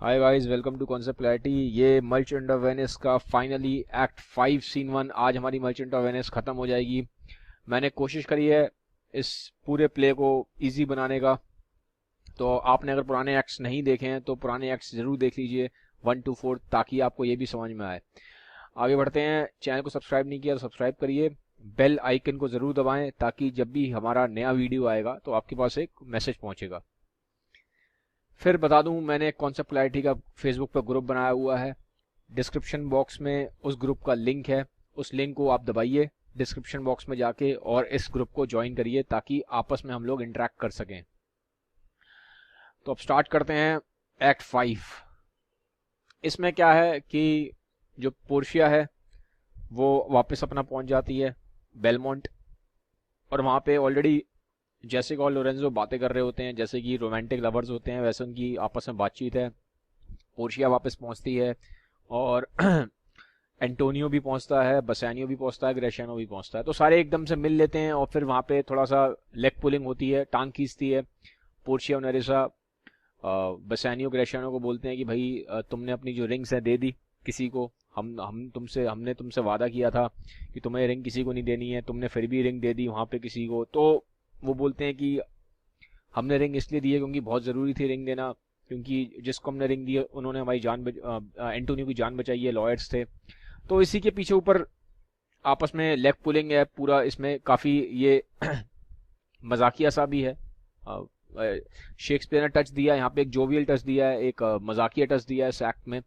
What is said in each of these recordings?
Hi guys, welcome to concept clarity. ये Merchant of Venice का finally act 5 scene 1। आज हमारी मर्चेंट ऑफ वेनिस ख़त्म हो जाएगी। मैंने कोशिश करी है इस पूरे प्ले को इजी बनाने का। तो आपने अगर पुराने एक्ट्स नहीं देखे हैं तो पुराने एक्ट्स ज़रूर देख लीजिए 1 to 4, ताकि आपको ये भी समझ में आए। आगे बढ़ते हैं। चैनल को सब्सक्राइब नहीं किया तो सब्सक्राइब करिए, बेल आइकन को ज़रूर दबाएं ताकि जब भी हमारा नया वीडियो आएगा तो आपके पास एक मैसेज पहुंचेगा। फिर बता दूं, मैंने कॉन्सेप्ट क्लैरिटी का फेसबुक पर ग्रुप बनाया हुआ है। डिस्क्रिप्शन बॉक्स में उस ग्रुप का लिंक है, उस लिंक को आप दबाइए डिस्क्रिप्शन बॉक्स में जाके और इस ग्रुप को ज्वाइन करिए ताकि आपस में हम लोग इंटरेक्ट कर सकें। तो अब स्टार्ट करते हैं एक्ट 5। इसमें क्या है कि जो पोर्शिया है वो वापस अपना पहुंच जाती है बेलमोंट, और वहां पे ऑलरेडी जेसिका और लोरेंजो बातें कर रहे होते हैं, जैसे कि रोमांटिक लवर्स होते हैं वैसे उनकी आपस में बातचीत है। पोर्शिया वापस पहुंचती है और एंटोनियो भी पहुंचता है, बसैनियो भी पहुंचता है, ग्रेशियानो भी पहुंचता है। तो सारे एकदम से मिल लेते हैं और फिर वहां पे थोड़ा सा लेग पुलिंग होती है, टांग खींचती है पोर्शिया और नेरिसा। बसैनियो ग्रेशियानो को बोलते हैं कि भाई तुमने अपनी जो रिंग्स है दे दी किसी को, हमने तुमसे वादा किया था कि तुम्हें रिंग किसी को नहीं देनी है, तुमने फिर भी रिंग दे दी वहां पे किसी को। तो वो बोलते हैं कि हमने रिंग इसलिए दी है क्योंकि बहुत ज़रूरी थी रिंग देना, क्योंकि जिसको हमने रिंग दी है उन्होंने हमारी एंटोनियो की जान बचाई है, लॉयर्स थे। तो इसी के पीछे ऊपर आपस में लेग पुलिंग है पूरा। इसमें काफ़ी ये मजाकिया सा भी है। शेक्सपियर ने टच दिया है यहाँ पे, एक जोवियल टच दिया है, एक मजाकिया टच दिया है इस एक्ट में।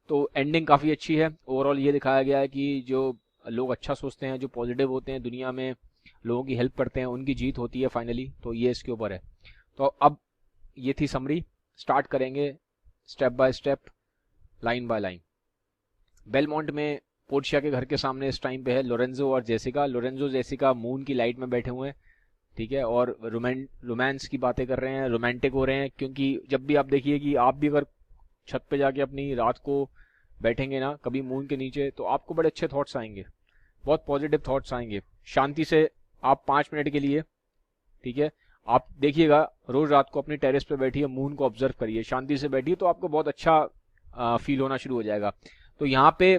तो एंडिंग काफ़ी अच्छी है। ओवरऑल ये दिखाया गया है कि जो लोग अच्छा सोचते हैं, जो पॉजिटिव होते हैं, दुनिया में लोगों की हेल्प करते हैं, उनकी जीत होती है फाइनली। तो ये इसके ऊपर है। तो अब ये थी समरी। स्टार्ट करेंगे step by step, line by line. Belmont में पोर्शिया के घर के सामने इस टाइम पे है लोरेंजो और जेसिका। लोरेंजो जेसिका मून की लाइट में बैठे हुए हैं, ठीक है, और रोमांस की बातें कर रहे हैं, रोमांटिक हो रहे हैं। क्योंकि जब भी आप देखिए कि आप भी अगर छत पे जाके अपनी रात को बैठेंगे ना कभी मून के नीचे, तो आपको बड़े अच्छे थॉट्स आएंगे, बहुत पॉजिटिव थॉट्स आएंगे। शांति से आप 5 मिनट के लिए, ठीक है, आप देखिएगा रोज रात को अपनी टेरेस पे बैठिए, मून को ऑब्जर्व करिए, शांति से बैठिए, तो आपको बहुत अच्छा फील होना शुरू हो जाएगा। तो यहाँ पे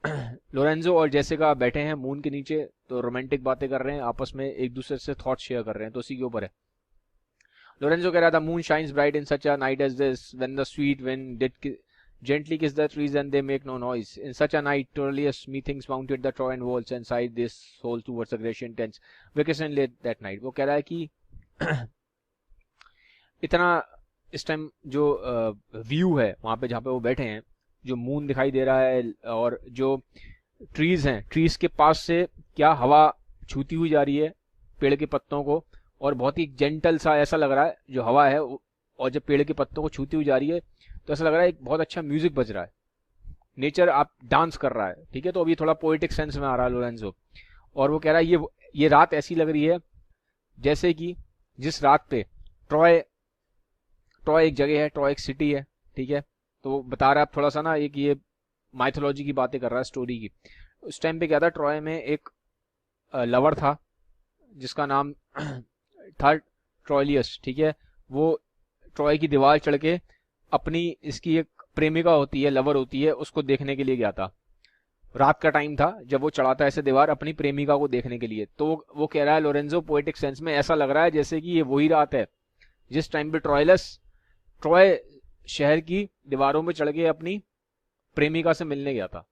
लोरेंजो और जेसिका बैठे हैं मून के नीचे, तो रोमांटिक बातें कर रहे हैं, आपस में एक दूसरे से थॉट शेयर कर रहे हैं। तो उसी के ऊपर है। लोरेंजो कह रहा था, moon shines bright in such a night as this when the sweet wind did gently kiss the trees and they make no noise. In such a night, Turlius methinks mounted the Trojan walls and sighed this soul towards the Grecian tents. Vacation late that night. वो कह रहा है कि इतना इस time जो view है वहां पे जहाँ पे वो बैठे हैं, जो मून दिखाई दे रहा है और जो ट्रीज हैं, ट्रीज के पास से क्या हवा छूती हुई जा रही है पेड़ के पत्तों को, और बहुत ही जेंटल सा ऐसा लग रहा है जो हवा है, और जब पेड़ के पत्तों को छूती हुई जा रही है तो ऐसा लग रहा है एक बहुत अच्छा म्यूजिक बज रहा है, नेचर आप डांस कर रहा है, ठीक है। तो अभी थोड़ा पोएटिक सेंस में आ रहा है लोरेंजो। और वो कह रहा है ये रात ऐसी लग रही है जैसे कि जिस रात पे ट्रॉय ट्रॉय एक जगह है, ट्रॉय एक सिटी है, ठीक है। तो वो बता रहा है थोड़ा सा ना, एक ये माइथोलॉजी की बातें कर रहा है, स्टोरी की। उस टाइम पे क्या था, ट्रॉय में एक लवर था जिसका नाम था ट्रॉयलियस, ठीक है। वो ट्रॉय की दीवार चढ़ के अपनी, इसकी एक प्रेमिका होती है, लवर होती है, उसको देखने के लिए गया था। रात का टाइम था जब वो चढ़ाता है ऐसे दीवार अपनी प्रेमिका को देखने के लिए। तो वो कह रहा है लोरेंजो, पोएटिक सेंस में ऐसा लग रहा है जैसे कि ये वही रात है जिस टाइम पे ट्रॉय शहर की दीवारों में चढ़ के अपनी प्रेमिका से मिलने गया था,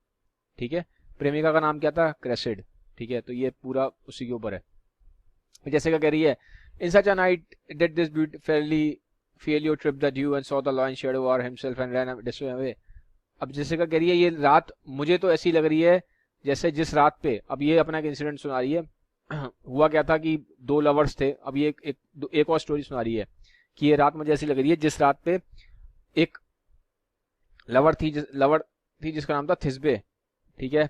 ठीक है। प्रेमिका का नाम क्या था, क्रेसिड, ठीक है। तो ये पूरा उसी के ऊपर है। जैसे क्या कह रही है, in such a night did this beautifully Failure tripped the dew and saw the lion shadow over himself and ran away. अब जैसे का कह रही है, ये रात मुझे तो ऐसी लग रही है जैसे जिस रात पे, अब ये अपना एक इंसिडेंट सुना रही है। हुआ क्या था कि दो लवर्स थे। अब ये एक और स्टोरी सुना रही है कि ये रात मुझे ऐसी लग रही है जिस रात पे एक लवर थी जिसका नाम था थिस्बे, ठीक है।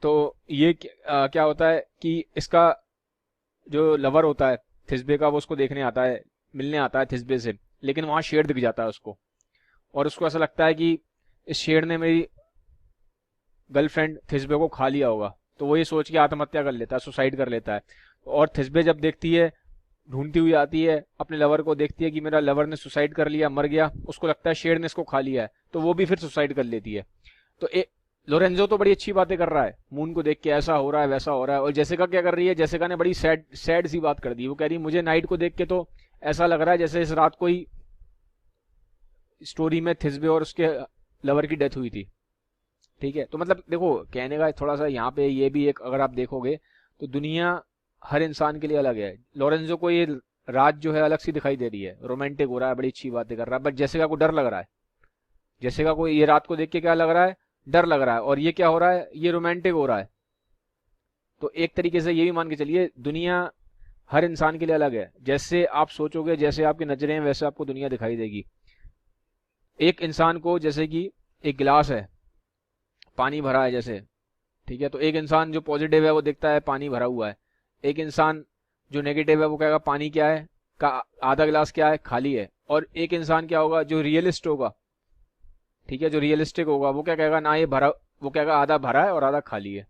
तो ये क्या होता है कि इसका जो लवर होता है थिस्बे का, वो उसको देखने आता है, मिलने आता है थिस्बे से, लेकिन वहां शेर दिख जाता है उसको, और उसको ऐसा लगता है कि इस शेर ने मेरी गर्लफ्रेंड थिस्बे को खा लिया होगा। तो वो ये सोच के आत्महत्या कर लेता है, सुसाइड कर लेता है। और थिस्बे जब देखती है ढूंढती हुई आती है, अपने लवर को देखती है कि मेरा लवर ने सुसाइड कर लिया, मर गया, उसको लगता है शेर ने इसको खा लिया है, तो वो भी फिर सुसाइड कर लेती है। तो लोरेंजो तो बड़ी अच्छी बातें कर रहा है, मून को देख के ऐसा हो रहा है वैसा हो रहा है, और जेसिका क्या कर रही है, जेसिका ने बड़ी सैड सैड सी बात कर दी। वो कह रही है मुझे नाइट को देख के तो ऐसा लग रहा है जैसे इस रात को ही स्टोरी में थिस्बे और उसके लवर की डेथ हुई थी। ठीक है, तो मतलब देखो कहने का थोड़ा सा यहाँ पे ये भी एक, अगर आप देखोगे तो दुनिया हर इंसान के लिए अलग है। लोरेंजो को ये रात जो है अलग सी दिखाई दे रही है, रोमांटिक हो रहा है, बड़ी अच्छी बातें कर रहा है, बट जेसिका को डर लग रहा है। जेसिका को ये रात को देख के क्या लग रहा है, डर लग रहा है, और ये क्या हो रहा है, ये रोमांटिक हो रहा है। तो एक तरीके से ये भी मान के चलिए दुनिया हर इंसान के लिए अलग है, जैसे आप सोचोगे, जैसे आपकी नजरें हैं, वैसे आपको दुनिया दिखाई देगी। एक इंसान को, जैसे कि एक गिलास है, पानी भरा है जैसे, ठीक है, तो एक इंसान जो पॉजिटिव है वो देखता है पानी भरा हुआ है, एक इंसान जो नेगेटिव है वो कहेगा पानी क्या है, का आधा गिलास क्या है, खाली है। और एक इंसान क्या होगा, जो रियलिस्ट होगा, ठीक है, जो रियलिस्टिक होगा, वो क्या कहेगा, ना ये भरा, वो कहेगा आधा भरा है और आधा खाली है।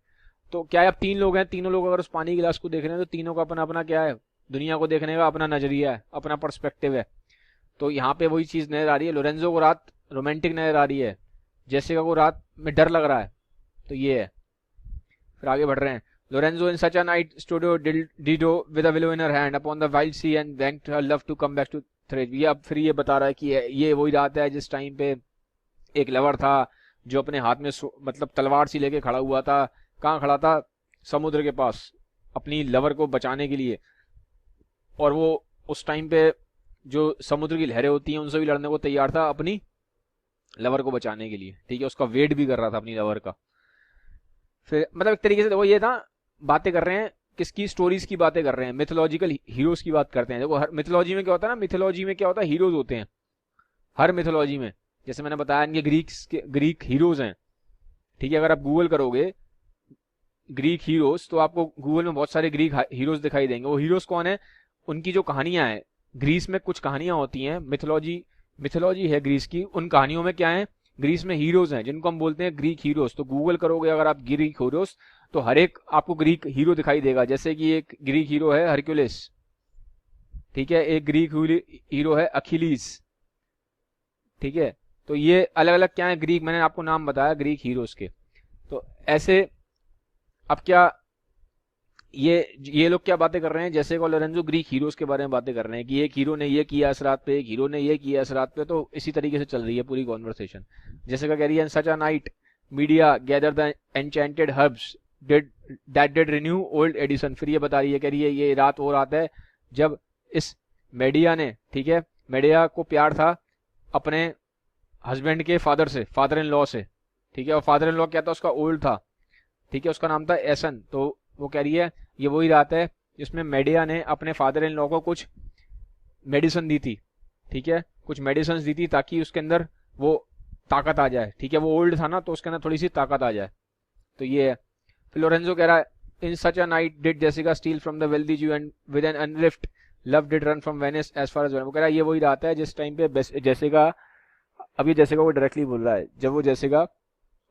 तो क्या है, अब तीन लोग हैं, तीनों लोग अगर उस पानी गिलास को देख रहे हैं तो तीनों का अपना अपना क्या है, दुनिया को देखने का अपना नजरिया है, अपना पर्सपेक्टिव है। तो यहाँ पे वही चीज नजर आ रही है, लोरेंजो को रात रोमांटिक नजर आ रही है, जेसिका को रात में डर लग रहा है। तो ये है, फिर आगे बढ़ रहे हैं। Lorenzo in such a night studio Dido with a willow in her hand upon the wild sea and thanked her love to come back to Thread। ये अब फिर ये बता रहा है कि ये वही रात है जिस टाइम पे एक लवर था जो अपने हाथ में मतलब तलवार सी लेके खड़ा हुआ था। कहाँ खड़ा था, समुद्र के पास, अपनी लवर को बचाने के लिए। और वो उस टाइम पे जो समुद्र की लहरें होती हैं उनसे भी लड़ने को तैयार था अपनी लवर को बचाने के लिए। ठीक है, उसका वेट भी कर रहा था अपनी लवर का। फिर मतलब एक तरीके से देखो ये था, बातें कर रहे हैं किसकी, स्टोरीज की बातें कर रहे हैं, मिथोलॉजिकल हीरोज की बात करते हैं। देखो हर मिथोलॉजी में क्या होता है ना, मिथोलॉजी में क्या होता है, हीरोज होते हैं हर मिथोलॉजी में। जैसे मैंने बताया इनके ग्रीक हीरोज हैं। ठीक है, अगर आप गूगल करोगे ग्रीक हीरोज तो आपको गूगल में बहुत सारे ग्रीक हीरोज दिखाई देंगे। वो हीरोज कौन है, उनकी जो कहानियां हैं, ग्रीस में कुछ कहानियां होती हैं, मिथोलॉजी है ग्रीस की, उन कहानियों में क्या है, ग्रीस में हीरोज हैं जिनको हम बोलते हैं ग्रीक हीरोज। तो गूगल करोगे अगर आप ग्रीक हीरोज तो हर एक आपको ग्रीक हीरो दिखाई देगा। जैसे कि एक ग्रीक हीरो है हरक्यूलिस, ठीक है, एक ग्रीक हीरो है अखिलीस। ठीक है, तो ये अलग अलग क्या है ग्रीक, मैंने आपको नाम बताया ग्रीक हीरोज के। तो ऐसे अब क्या ये लोग क्या बातें कर रहे हैं, जैसे लोरेंजो ग्रीक हीरोज के बारे में बातें कर रहे हैं कि एक हीरो ने ये किया इस रात पे, एक हीरो ने ये किया इस रात पे। तो इसी तरीके से चल रही है पूरी कॉन्वर्सेशन। जैसे क्या कह रही है, such a night Medea gather the enchanted herbs that did renew old Aeson. फिर ये बता रही है, कह रही है ये रात वो रात है जब इस मेडिया ने, ठीक है, मेडिया को प्यार था अपने हस्बैंड के फादर से, फादर इन लॉ से। ठीक है, और फादर इन लॉ क्या था, उसका ओल्ड था, ठीक है, उसका नाम था एसन। तो वो कह रही है ये वही रात है जिसमें मेडिया ने अपने फादर इन लॉ को कुछ मेडिसिन दी थी। ठीक है, कुछ मेडिसिन दी थी ताकि उसके अंदर वो ताकत आ जाए। ठीक है, वो ओल्ड था ना तो उसके अंदर थोड़ी सी ताकत आ जाए। तो ये है। फिर लोरेंजो कह रहा है, in such a night did Jessica steal from the wealthy Jew and with an unthrift love did run from Venice as far as. वो कह रहा है ये वही रात है जिस टाइम पे जेसिका, अभी जेसिका को डायरेक्टली बोल रहा है, जब वो जेसिका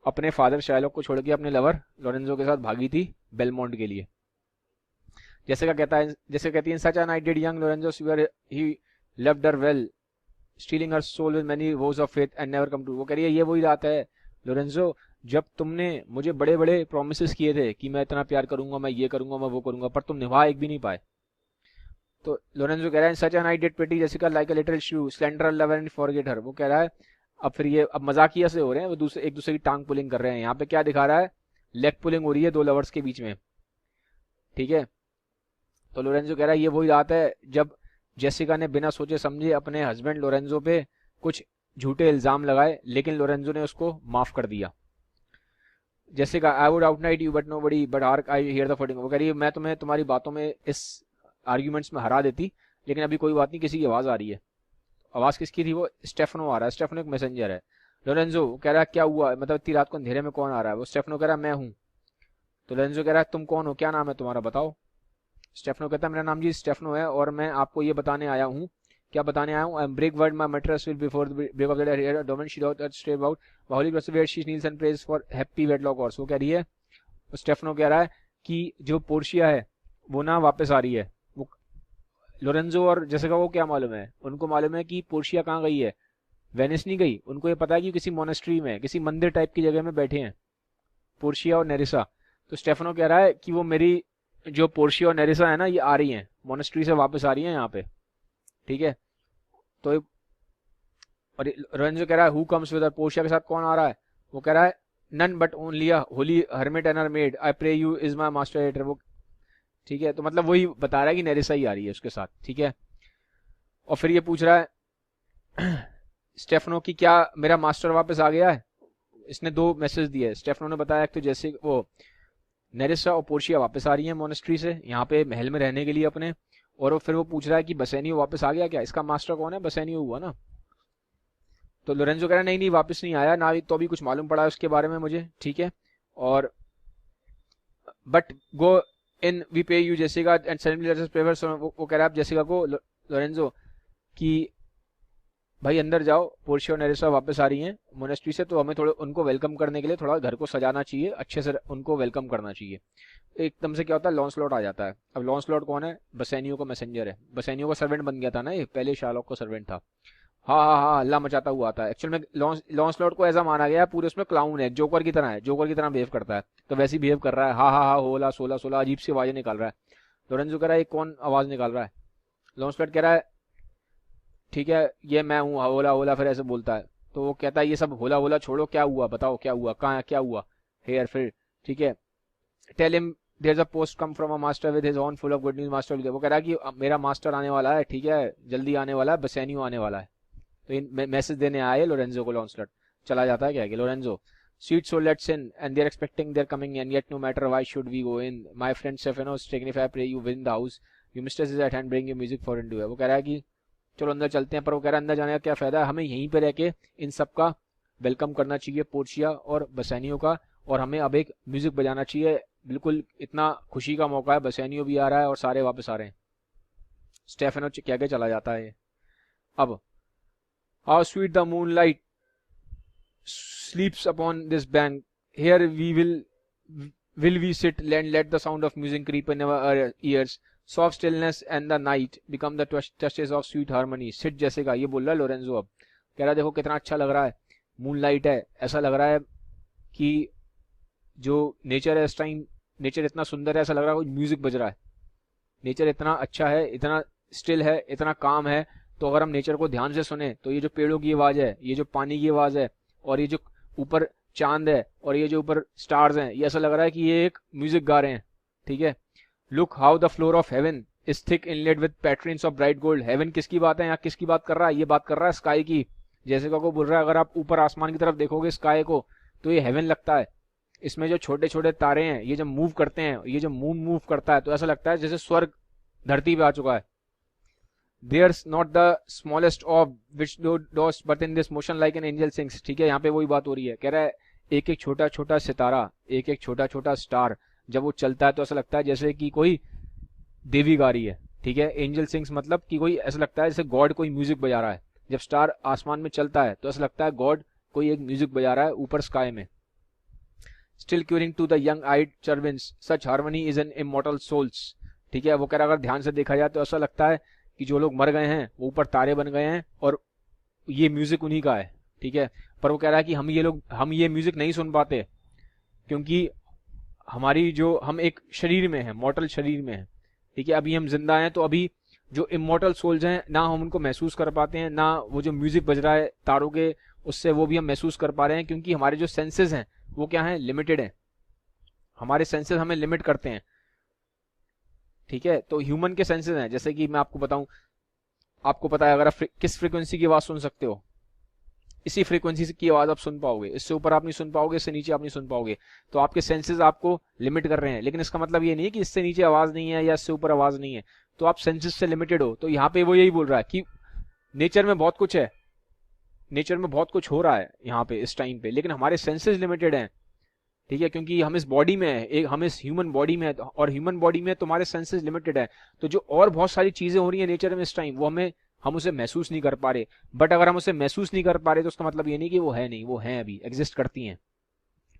अपने फादर शायलॉक को छोड़ के अपने लवर लोरेंजो के साथ भागी थी बेलमोंट के लिए। जेसिका कहता है, जैसे कहती है, such a night did young Lorenzo swear he loved her well stealing her soul with many vows of faith and never come to. वो कह रही है ये वही रात है लोरेंजो जब तुमने मुझे बड़े बड़े प्रोमिस किए थे कि मैं इतना प्यार करूंगा, मैं ये करूंगा, मैं वो करूंगा, पर तुम निभा एक भी नहीं पाए। तो लोरेंजो कह रहा है, such a night did pretty Jessica like a little shrew slander love and forget her. वो कह रहा है अब फिर ये अब मजाकिया से हो रहे हैं, वो एक दूसरे की टांग पुलिंग कर रहे हैं। यहाँ पे क्या दिखा रहा है, लेग पुलिंग हो रही है दो लवर्स के बीच में। ठीक है, तो लोरेंजो कह रहा है ये वही रात है जब जेसिका ने बिना सोचे समझे अपने हस्बैंड लोरेंजो पे कुछ झूठे इल्जाम लगाए, लेकिन लोरेंजो ने उसको माफ कर दिया। Jessica, I would outnight you but nobody but hark I hear the footing. वो कह रही है मैं तुम्हें तुम्हारी बातों में, इस आर्ग्यूमेंट्स में हरा देती, लेकिन अभी कोई बात नहीं, किसी की आवाज आ रही है। आवाज किसकी थी, वो स्टेफनो आ रहा है, स्टेफनो एक मैसेंजर है। लोरेंजो कह रहा है क्या हुआ, मतलब इतनी रात को अंधेरे में कौन आ रहा है। वो स्टेफनो कह रहा है मैं हूँ। तो लोरेंजो कह रहा है तुम कौन हो, क्या नाम है तुम्हारा, बताओ। स्टेफनो कहता है मेरा नाम जी स्टेफनो है और मैं आपको ये बताने आया हूँ। क्या बताने आया हूँ, break word my mistress will before the break of the day domain she doth stray about holy plus where she kneels and prays for happy wedlock hours. वो कह रही है, स्टेफनो कह रहा है कि जो पोर्शिया है वो ना वापस आ रही है, वो लोरेंजो और जेसिका को क्या मालूम है? उनको मालूम है कि पोर्शिया कहाँ गई है, वेनिस नहीं गई। उनको ये पता है कि किसी मोनेस्ट्री में, किसी मंदिर टाइप की जगह में बैठे हैं पोर्शिया और नेरिसा। तो स्टेफनो कह रहा है कि वो मेरी जो पोर्शिया और नेरिसा है ना, ये आ रही हैं मोनेस्ट्री से, वापस आ रही हैं यहाँ पे, ठीक है। तो और लोरेंजो कह रहा है हु कम्स विद, पोर्शिया के साथ कौन आ रहा है? वो कह रहा है none but only a holy hermit and her maid, I pray you is my master yet. वो ठीक है, तो मतलब वही बता रहा है कि नेरिसा ही आ रही है उसके साथ, ठीक है। और फिर ये पूछ रहा है स्टेफनो की क्या मेरा मास्टर वापस आ गया है? इसने दो मैसेज दिए। स्टेफनो ने बताया तो जैसे वो नेरिसा और पोर्शिया वापस आ रही है मोनेस्ट्री से यहाँ पे महल में रहने के लिए अपने। और वो फिर वो पूछ रहा है कि बसेनियो वापस आ गया क्या? इसका मास्टर कौन है? बसेनियो हुआ ना। तो लोरेंजो कह रहा है नहीं नहीं, वापस नहीं आया ना, तो अभी कुछ मालूम पड़ा है उसके बारे में मुझे, ठीक है। और बट गो इन वी पे you Jessica and suddenly let's prefer. वो कह रहा है जेसिका को लोरेंजो कि भाई अंदर जाओ, पोर्शिया और नेरिसा वापस आ रही हैं मोनेस्ट्री से, तो हमें थोड़ा उनको वेलकम करने के लिए थोड़ा घर को सजाना चाहिए, अच्छे से उनको वेलकम करना चाहिए। एकदम से क्या होता है, लॉन्सलॉट आ जाता है। अब लॉन्सलॉट कौन है? बसेनियो का मैसेंजर है, बसेनियो का सर्वेंट बन गया था ना ये, पहले शार्लॉक का सर्वेंट था। हाँ हाँ हाँ, हल्ला मचाता हुआ आता है। एक्चुअल में लॉन्सलॉट को ऐसा माना गया पूरे उसमें क्लाउन है, जोकर की तरह है, जोकर की तरह बिहेव करता है, तो वैसे ही बिहेव कर रहा है। हाँ हाँ हाँ, होला सोला सोला, अजीब सी आवाजें निकाल रहा है। लोरेंजो कह रहा है कौन आवाज निकाल रहा है? लॉन्सलॉट कह रहा है ठीक है ये मैं हूँ, होला होला, फिर ऐसे बोलता है। तो वो कहता है ये सब होला होला छोड़ो, क्या हुआ बताओ, क्या हुआ, कहाँ क्या हुआ हेयर फिर, ठीक है। Tell him there is a post come from a master with his horn full of good news master. वो कह रहा है कि मेरा मास्टर आने वाला है, ठीक है, जल्दी आने वाला है, बसेनियो आने वाला है। तो इन मैसेज देने आए लोरेंजो को। लॉन्सलॉट चला जाता है क्या कि Lorenzo sweet soul let's in and they're expecting they're coming and yet no matter why should we go in my friend Stephanos taking if I pray you win the house you mistress is at hand bring your music for into है। वो कह रहा है कि चलो अंदर चलते हैं, पर वो कह रहा है अंदर जाने का क्या फायदा है, हमें यहीं पे रह के इन सब का वेलकम करना चाहिए, पोर्शिया और बसेनियो का, और हमें अब एक म्यूजिक बजाना चाहिए। बिल्कुल इतना खुशी का मौका है, बसेनियो भी आ रहा है और सारे वापस आ रहे हैं। स्टेफेनो क्या क्या चला जाता है। अब how sweet the moon light sleeps upon this bank. Here will we sit and let the sound of music creep in our ears. Soft stillness and the night become the touches of sweet harmony. Sit जैसे का ये बोल रहा है Lorenzo. अब कह रहा है देखो कितना अच्छा लग रहा है, मून लाइट है, ऐसा लग रहा है कि जो नेचर है इस टाइम, नेचर इतना सुंदर है, ऐसा लग रहा है कोई म्यूजिक बज रहा है। नेचर इतना अच्छा है, इतना स्टिल है, इतना काम है। तो अगर हम नेचर को ध्यान से सुने तो ये जो पेड़ों की आवाज है, ये जो पानी की आवाज है, और ये जो ऊपर चांद है, और ये जो ऊपर स्टार्स हैं, ये ऐसा लग रहा है कि ये एक म्यूजिक गा रहे हैं, ठीक है। Look how the floor of heaven is thick inlaid with patterns of bright gold. Heaven किसकी बात है यहाँ, किसकी बात कर रहा है? ये बात कर रहा है स्काई की। जैसे को बोल रहा है अगर आप ऊपर आसमान की तरफ देखोगे स्काई को, तो ये हेवन लगता है। इसमें जो छोटे छोटे तारे हैं, ये जब मूव करते हैं, ये जो मून मूव करता है, तो ऐसा लगता है जैसे स्वर्ग धरती पे आ चुका है। There's not the smallest of which does but in this motion like an angel sings। ठीक है, यहाँ पे वही बात हो रही है। कह रहा है एक एक छोटा छोटा सितारा, एक एक छोटा छोटा स्टार जब वो चलता है तो ऐसा लगता है जैसे कि कोई देवी गा रही है, ठीक है। एंजल सिंग्स मतलब कि कोई ऐसा लगता है जैसे गॉड कोई म्यूजिक बजा रहा है। जब स्टार आसमान में चलता है तो ऐसा लगता है गॉड कोई एक म्यूजिक बजा रहा है ऊपर स्काई में। Still curing to the young-eyed cherubins, such harmony is in immortal souls। ठीक है, वो कह रहा है अगर ध्यान से देखा जाए तो ऐसा लगता है कि जो लोग मर गए हैं वो ऊपर तारे बन गए हैं और ये म्यूजिक उन्हीं का है, ठीक है। पर वो कह रहा है कि हम ये म्यूजिक नहीं सुन पाते क्योंकि हमारी जो हम एक शरीर में है, मॉर्टल शरीर में है, ठीक है। अभी हम जिंदा हैं तो अभी जो इमॉर्टल सोल्स हैं ना हम उनको महसूस कर पाते हैं, ना वो जो म्यूजिक बज रहा है तारों के उससे वो भी हम महसूस कर पा रहे हैं, क्योंकि हमारे जो सेंसेस हैं वो क्या है, लिमिटेड है। हमारे सेंसेस हमें लिमिट करते हैं, ठीक है। तो ह्यूमन के सेंसेस हैं, जैसे कि मैं आपको बताऊं, आपको पता है अगर आप किस फ्रीक्वेंसी की आवाज सुन सकते हो, इसी फ्रीक्वेंसी की आवाज आप सुन पाओगे, इससे ऊपर आप नहीं सुन पाओगे, इससे नीचे आप नहीं सुन पाओगे। तो आपके सेंसेस आपको लिमिट कर रहे हैं, लेकिन इसका मतलब ये नहीं है कि इससे नीचे आवाज नहीं है या इससे ऊपर आवाज नहीं है। तो आप सेंसेस से लिमिटेड हो। तो यहाँ पे वो यही बोल रहा है कि नेचर में बहुत कुछ है, नेचर में बहुत कुछ हो रहा है यहाँ पे इस टाइम पे, लेकिन हमारे सेंसेस लिमिटेड हैं, ठीक है। क्योंकि हम इस बॉडी में है, एक हम इस ह्यूमन बॉडी में है, और ह्यूमन बॉडी में तुम्हारे सेंसेस लिमिटेड है। तो जो और बहुत सारी चीजें हो रही है नेचर में इस टाइम, वो हम उसे महसूस नहीं कर पा रहे। बट अगर हम उसे महसूस नहीं कर पा रहे तो उसका मतलब ये नहीं कि वो है नहीं, वो है, अभी एग्जिस्ट करती हैं।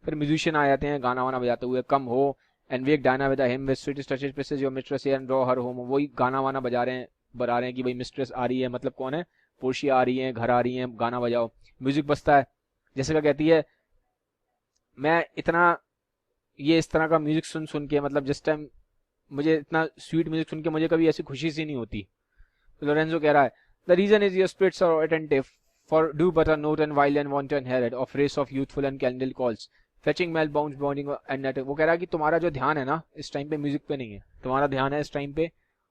फिर म्यूजिशियन आ जाते हैं गाना वाना बजाते हुए, कम हो and wake Diana with him with sweet touches places your mistress and draw her home. वही गाना वाना बजा रहे हैं, बता रहे हैं कि भाई मिस्ट्रेस आ रही है, मतलब कौन है, पोर्शिया आ रही है, घर आ रही है, गाना बजाओ, म्यूजिक बजता है। जैसे क्या कहती है, मैं इतना ये इस तरह का म्यूजिक सुन सुन के, मतलब जिस टाइम मुझे इतना स्वीट म्यूजिक सुन के मुझे कभी ऐसी खुशी सी नहीं होती। तो लोरेंजो कह रहा है the reason is your spirits are attentive for do but a note and wild and want to inherit of race of youthful and candle colts fetching mail bounds bounding and net. वो कह रहा है कि तुम्हारा जो ध्यान है ना इस टाइम पे म्यूजिक पे नहीं है, तुम्हारा ध्यान है इस टाइम पे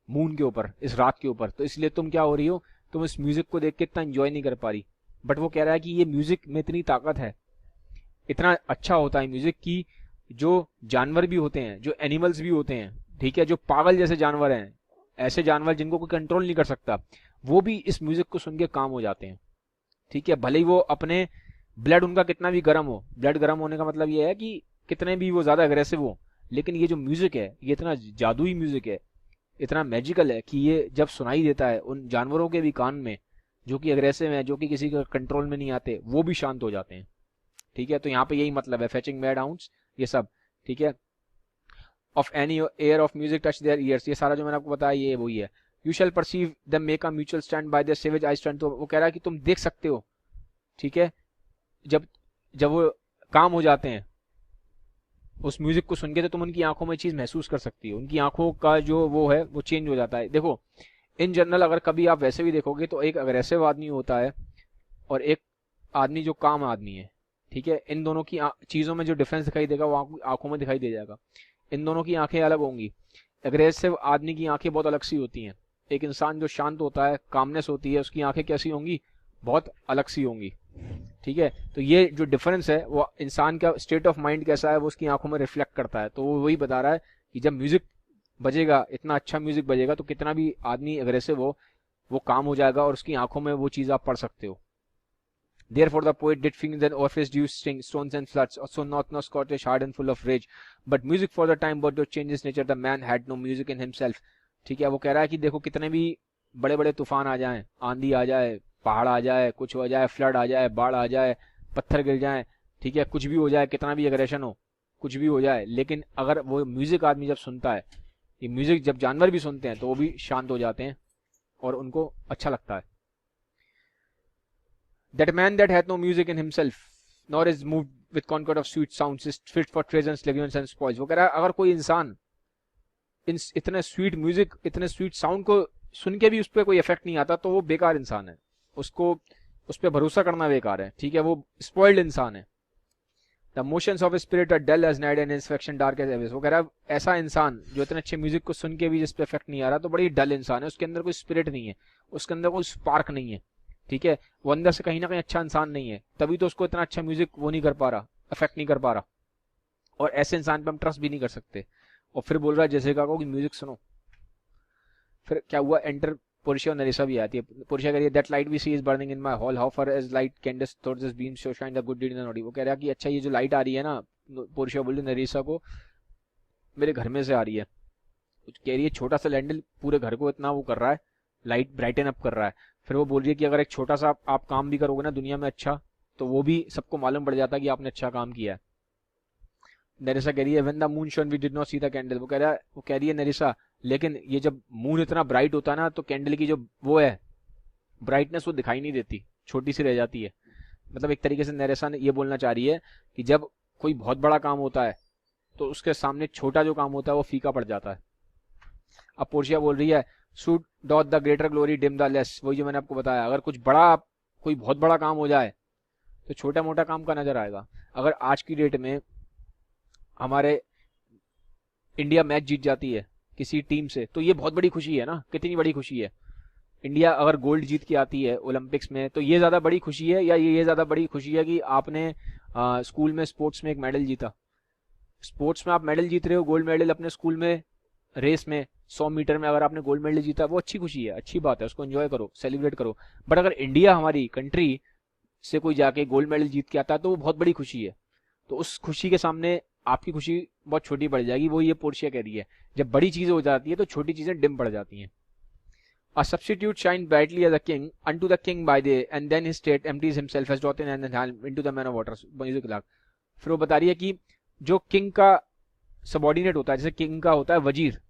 मून के ऊपर, इस रात के ऊपर, तो इसलिए तुम क्या हो रही हो, तुम इस म्यूजिक को देख के इतना एंजॉय नहीं कर पा रही। बट वो कह रहा है कि ये म्यूजिक में इतनी ताकत है, इतना अच्छा होता है म्यूजिक की जो जानवर भी होते हैं, जो एनिमल्स भी होते हैं, ठीक है, जो पागल जैसे जानवर हैं, ऐसे जानवर जिनको कोई कंट्रोल नहीं कर सकता, वो भी इस म्यूजिक को सुन के काम हो जाते हैं। ठीक है, भले ही वो अपने ब्लड उनका कितना भी गर्म हो, ब्लड गर्म होने का मतलब ये है कि कितने भी वो ज्यादा अग्रेसिव हो, लेकिन ये जो म्यूजिक है ये इतना जादुई म्यूजिक है, इतना मैजिकल है कि ये जब सुनाई देता है उन जानवरों के भी कान में जो कि अग्रेसिव है, जो कि किसी का कंट्रोल में नहीं आते, वो भी शांत हो जाते हैं। ठीक है, तो यहाँ पे यही मतलब है, फेचिंग मैड हाउंड्स ये सब। ठीक है, of any air of music touch their ears, ये सारा जो मैंने आपको बताया ये वही है। You shall perceive them make a mutual stand by their savage eye stand, तो वो कह रहा है कि तुम देख सकते हो, ठीक है, जब जब वो काम हो जाते हैं उस म्यूजिक को सुन के, तो तुम उनकी आंखों में चीज महसूस कर सकती हो, उनकी आंखों का जो वो है वो चेंज हो जाता है। देखो इन जनरल अगर कभी आप वैसे भी देखोगे तो एक अग्रेसिव आदमी होता है और एक आदमी जो काम आदमी है, ठीक है, इन दोनों की चीजों में जो डिफरेंस दिखाई देगा वो आंखों में दिखाई दे जाएगा। इन दोनों की आंखें अलग होंगी। एग्रेसिव आदमी की आंखें बहुत अलग सी होती हैं, एक इंसान जो शांत होता है, कामनेस होती है, उसकी आंखें कैसी होंगी, बहुत अलग सी होंगी। ठीक है, तो ये जो डिफरेंस है वो इंसान का स्टेट ऑफ माइंड कैसा है वो उसकी आंखों में रिफ्लेक्ट करता है। तो वो वही बता रहा है कि जब म्यूजिक बजेगा, इतना अच्छा म्यूजिक बजेगा, तो कितना भी आदमी अग्रेसिव हो वो काम हो जाएगा और उसकी आंखों में वो चीज आप पढ़ सकते हो। Therefore the poet did things that Orpheus used stones and floods, so not no Scottish hard and full of rage, but music for the time but to change his nature, the man had no music in himself। ठीक है, वो कह रहा है कि देखो कितने भी बड़े बड़े तूफान आ जाएं, आंधी आ जाए, पहाड़ आ जाए, कुछ हो जाए, फ्लड आ जाए, बाढ़ आ जाए, पत्थर गिर जाए, ठीक है, कुछ भी हो जाए, कितना भी एग्रेशन हो, कुछ भी हो जाए, लेकिन अगर वो म्यूजिक आदमी जब सुनता है, ये म्यूजिक जब जानवर भी सुनते हैं तो वो भी शांत हो जाते हैं और उनको अच्छा लगता है। That man that hath no music in himself, nor is moved with concord of sweet sounds, is fit for treasons, legions and spoils। वो कह रहा है अगर कोई इंसान इतने स्वीट म्यूजिक, इतने स्वीट साउंड को सुन के भी उस पर कोई इफेक्ट नहीं आता तो वो बेकार इंसान है, उसको उस पर भरोसा करना बेकार है। ठीक है, वो स्पॉइल्ड इंसान है। The motions of spirit are dull as night and inspection dark as एविस। वो कह रहा है ऐसा इंसान जो इतने अच्छे म्यूजिक को सुन के भी जिस पे इफेक्ट नहीं आ रहा तो बड़ी डल इंसान है, उसके अंदर कोई स्पिरिट नहीं है, उसके अंदर कोई स्पार्क नहीं है। ठीक है, वो अंदर से कहीं ना कहीं अच्छा इंसान नहीं है, तभी तो उसको इतना अच्छा म्यूजिक वो नहीं कर पा रहा, अफेक्ट नहीं कर पा रहा, और ऐसे इंसान पे हम ट्रस्ट भी नहीं कर सकते। और फिर बोल रहा है जेसिका को कि म्यूजिक सुनो। फिर क्या हुआ, एंटर पोर्शिया और नरिसा भी आती है। पोर्शिया कह रही है that light we see is burning in my hall, how far is light candles throw this beam so shine the good deed in the naughty. वो कह रहा है कि अच्छा ये जो लाइट आ रही है ना, पोर्शिया बोल रही नरिसा को, मेरे घर में से आ रही है। कह रही है छोटा सा लैंडल पूरे घर को इतना वो कर रहा है, लाइट ब्राइटन अप कर रहा है। फिर वो बोल रही है कि अगर एक छोटा सा आप काम भी करोगे ना दुनिया में अच्छा, तो वो भी सबको मालूम पड़ जाता है कि आपने अच्छा काम किया है। नरिसा कह रही है when the moon shone we did not see the candle. वो कह रही है नरिसा, लेकिन ये जब मून इतना ब्राइट होता है ना तो कैंडल की जो वो है ब्राइटनेस वो दिखाई नहीं देती, छोटी सी रह जाती है। मतलब एक तरीके से नरिसा ने ये बोलना चाह रही है कि जब कोई बहुत बड़ा काम होता है तो उसके सामने छोटा जो काम होता है वो फीका पड़ जाता है। अब पोर्शिया बोल रही है should dot the greater glory dim the less. वही जो मैंने आपको बताया, अगर कुछ बड़ा, कोई बहुत बड़ा काम हो जाए तो छोटा मोटा काम का नजर आएगा। अगर आज की डेट में हमारे इंडिया मैच जीत जाती है किसी टीम से तो ये बहुत बड़ी खुशी है ना, कितनी बड़ी खुशी है। इंडिया अगर गोल्ड जीत के आती है ओलंपिक्स में तो ये ज्यादा बड़ी खुशी है, या ये ज्यादा बड़ी खुशी है कि आपने स्कूल में स्पोर्ट्स में एक मेडल जीता। स्पोर्ट्स में आप मेडल जीत रहे हो, गोल्ड मेडल अपने स्कूल में, रेस में 100 मीटर में अगर आपने गोल्ड मेडल जीता, वो अच्छी खुशी है, अच्छी बात है, उसको एंजॉय करो, सेलिब्रेट करो। बट अगर इंडिया हमारी कंट्री से कोई जाके गोल्ड मेडल जीत के आता है तो वो बहुत बड़ी खुशी है। तो उस खुशी के सामने आपकी खुशी बहुत छोटी पड़ जाएगी। वो ये पोर्शिया कह रही है, जब बड़ी चीजें हो जाती है तो छोटी चीजें डिम पड़ जाती हैं। A substitute shined brightly as a king unto the king by day, and then his state empties himself as Dotin and Helm into the man of waters। Music लाग फिर वो बता रही है कि जो किंग का सबॉर्डिनेट होता है, जैसे किंग का होता है वजीर,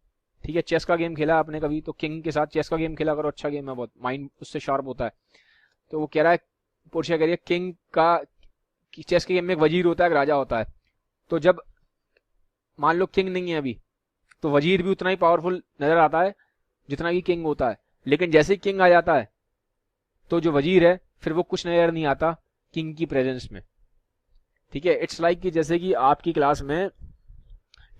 ठीक है, चेस का गेम खेला आपने कभी, तो किंग के साथ चेस का गेम खेला करो, अच्छा गेम है बहुत, माइंड उससे शार्प होता है। तो वो कह रहा है, पोर्शिया कह रही है किंग का, चेस के गेम में एक वजीर होता है, एक राजा होता है। तो जब मान लो किंग नहीं है अभी, तो वजीर भी उतना ही पावरफुल नजर आता है जितना कि किंग होता है। लेकिन जैसे ही किंग आ जाता है तो जो वजीर है फिर वो कुछ नजर नहीं आता किंग की प्रेजेंस में। ठीक है, इट्स लाइक कि जैसे कि आपकी क्लास में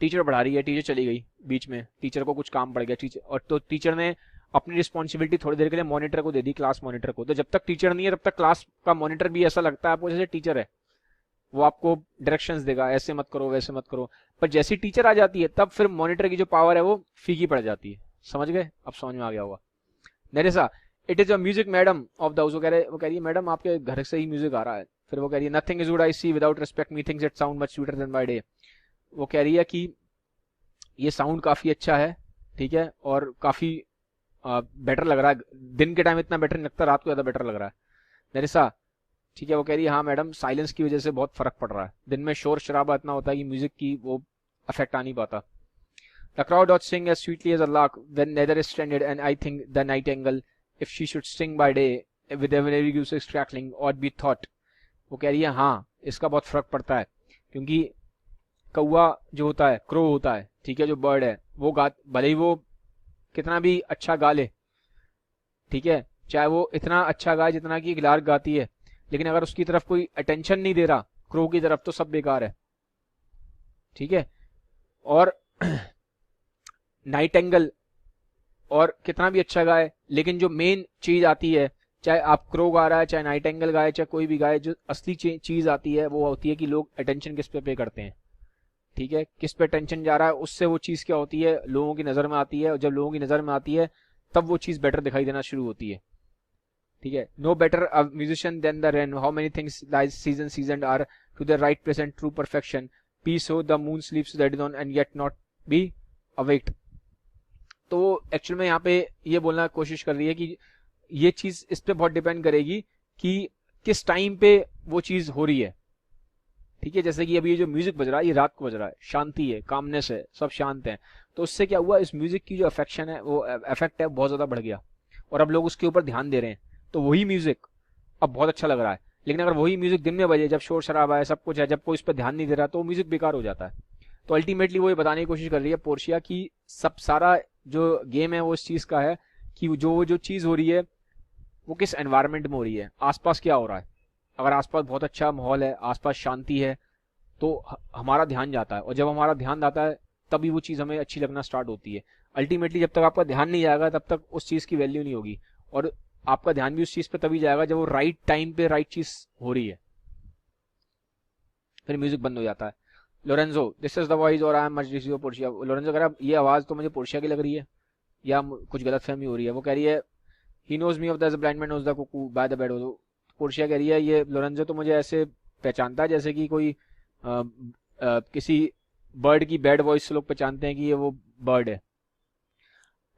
टीचर पढ़ा रही है, टीचर चली गई बीच में, टीचर को कुछ काम पड़ गया, टीचर और तो टीचर ने अपनी रिस्पॉन्सिबिलिटी थोड़ी देर के लिए मॉनिटर को दे दी, क्लास मॉनिटर को। तो जब तक टीचर नहीं है तब तक क्लास का मॉनिटर भी ऐसा लगता है आपको जैसे टीचर है, वो आपको डायरेक्शंस देगा, ऐसे मत करो वैसे मत करो। पर जैसी टीचर आ जाती है तब फिर मॉनिटर की जो पावर है वो फीकी पड़ जाती है। समझ गए? अब समझ में आ गया होगा। Nerissa, it is a music madam of the house. वो कह रही है मैडम आपके घर से ही म्यूजिक आ रहा है। फिर वो कह रही है nothing is good I see without respect methinks it sound much sweeter than by day. वो कह रही है कि ये साउंड काफी अच्छा है, ठीक है, और काफी बेटर लग रहा है, दिन के टाइम इतना बेटर नहीं लगता, रात को ज्यादा बेटर लग रहा है। नरेसा, ठीक है, वो कह रही है हाँ मैडम, साइलेंस की वजह से बहुत फर्क पड़ रहा है, दिन में शोर शराबा इतना होता है कि म्यूजिक की वो अफेक्ट आ नहीं पाता। The crow doth sing as sweetly as a lark when neither is stranded, and I think the nightingale, if she should sing by day, with every goose crackling, ought be thought. वो कह रही है हाँ, इसका बहुत फर्क पड़ता है, क्योंकि कौवा जो होता है, क्रो होता है, ठीक है, जो बर्ड है, वो गा, भले ही वो कितना भी अच्छा गा ले, ठीक है, चाहे वो इतना अच्छा गाए जितना कि एक लार्क गाती है, लेकिन अगर उसकी तरफ कोई अटेंशन नहीं दे रहा क्रो की तरफ, तो सब बेकार है। ठीक है, और नाइट एंगल और कितना भी अच्छा गाए, लेकिन जो मेन चीज आती है, चाहे आप क्रो गा रहा है, चाहे नाइट एंगल गाए, चाहे कोई भी गाए, जो असली चीज आती है वो होती है कि लोग अटेंशन किस पे करते हैं। ठीक है, किस पे अटेंशन जा रहा है, उससे वो चीज क्या होती है, लोगों की नजर में आती है, और जब लोगों की नजर में आती है तब वो चीज बेटर दिखाई देना शुरू होती है। ठीक है, no better a musician than the wren, how many things lies season are to the right present true perfection, peace ho the moon sleeps that on and yet not be awaked. तो actual में यहाँ पे ये बोलना कोशिश कर रही है कि ये चीज इस पे बहुत डिपेंड करेगी कि किस टाइम पे वो चीज हो रही है। ठीक है, जैसे कि अभी ये जो म्यूजिक बज रहा है ये रात को बज रहा है, शांति है, कामनेस है, सब शांत है, तो उससे क्या हुआ, इस म्यूजिक की जो अफेक्शन है, वो इफेक्ट है बहुत ज्यादा बढ़ गया, और अब लोग उसके ऊपर ध्यान दे रहे हैं, तो वही म्यूजिक अब बहुत अच्छा लग रहा है। लेकिन अगर वही म्यूजिक दिन में बजे, जब शोर शराबा है, सब कुछ है, जब कोई इस पर ध्यान नहीं दे रहा, तो वो म्यूजिक बेकार हो जाता है। तो अल्टीमेटली वो ये बताने की कोशिश कर रही है पोर्शिया की सब सारा जो गेम है वो इस चीज का है कि जो चीज हो रही है वो किस एनवायरनमेंट में हो रही है, आसपास क्या हो रहा है। अगर आसपास बहुत अच्छा माहौल है, आसपास शांति है, तो हमारा ध्यान जाता है, और जब हमारा ध्यान जाता है तभी वो चीज हमें अच्छी लगना स्टार्ट होती है। अल्टीमेटली जब तक आपका ध्यान नहीं जाएगा तब तक उस चीज की वैल्यू नहीं होगी, और आपका ध्यान भी उस चीज पे तभी जाएगा जब वो राइट टाइम पे राइट चीज हो रही है, फिर म्यूजिक बंद हो जाता है। Lorenzo, this is the voice or I am much deceived Portia. Lorenzo कह रहा है ये आवाज तो मुझे पोर्शिया की लग रही है, या कुछ गलत फहमी हो रही है। वो कह रही है he knows me of the blind man knows the cuckoo by the bad. Portia कह रही है ये लोरेंजो तो मुझे ऐसे पहचानता है जैसे कि कोई किसी बर्ड की बैड वॉइस से लोग पहचानते हैं कि ये वो बर्ड है।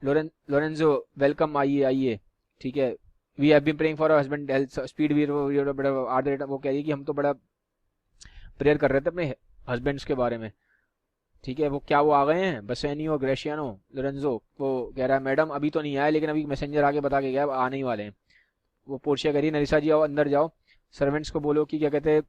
लोरेंजो वेलकम, आइए आइए, ठीक है, we have been praying for our husband health speed, we are the. वो कह रही है कि हम तो बड़ा प्रेयर कर रहे थे अपने हस्बैंड्स के बारे में। ठीक है, वो क्या वो आ गए हैं बसेनी और ग्रेशियानो। लोरेंजो वो कह रहा है मैडम अभी तो नहीं आया, लेकिन अभी मैसेंजर आके बता के गया आने ही वाले हैं। वो पोर्शिया कह रही है नरिसा जी आओ अंदर जाओ, सर्वेंट्स को बोलो कि क्या कहते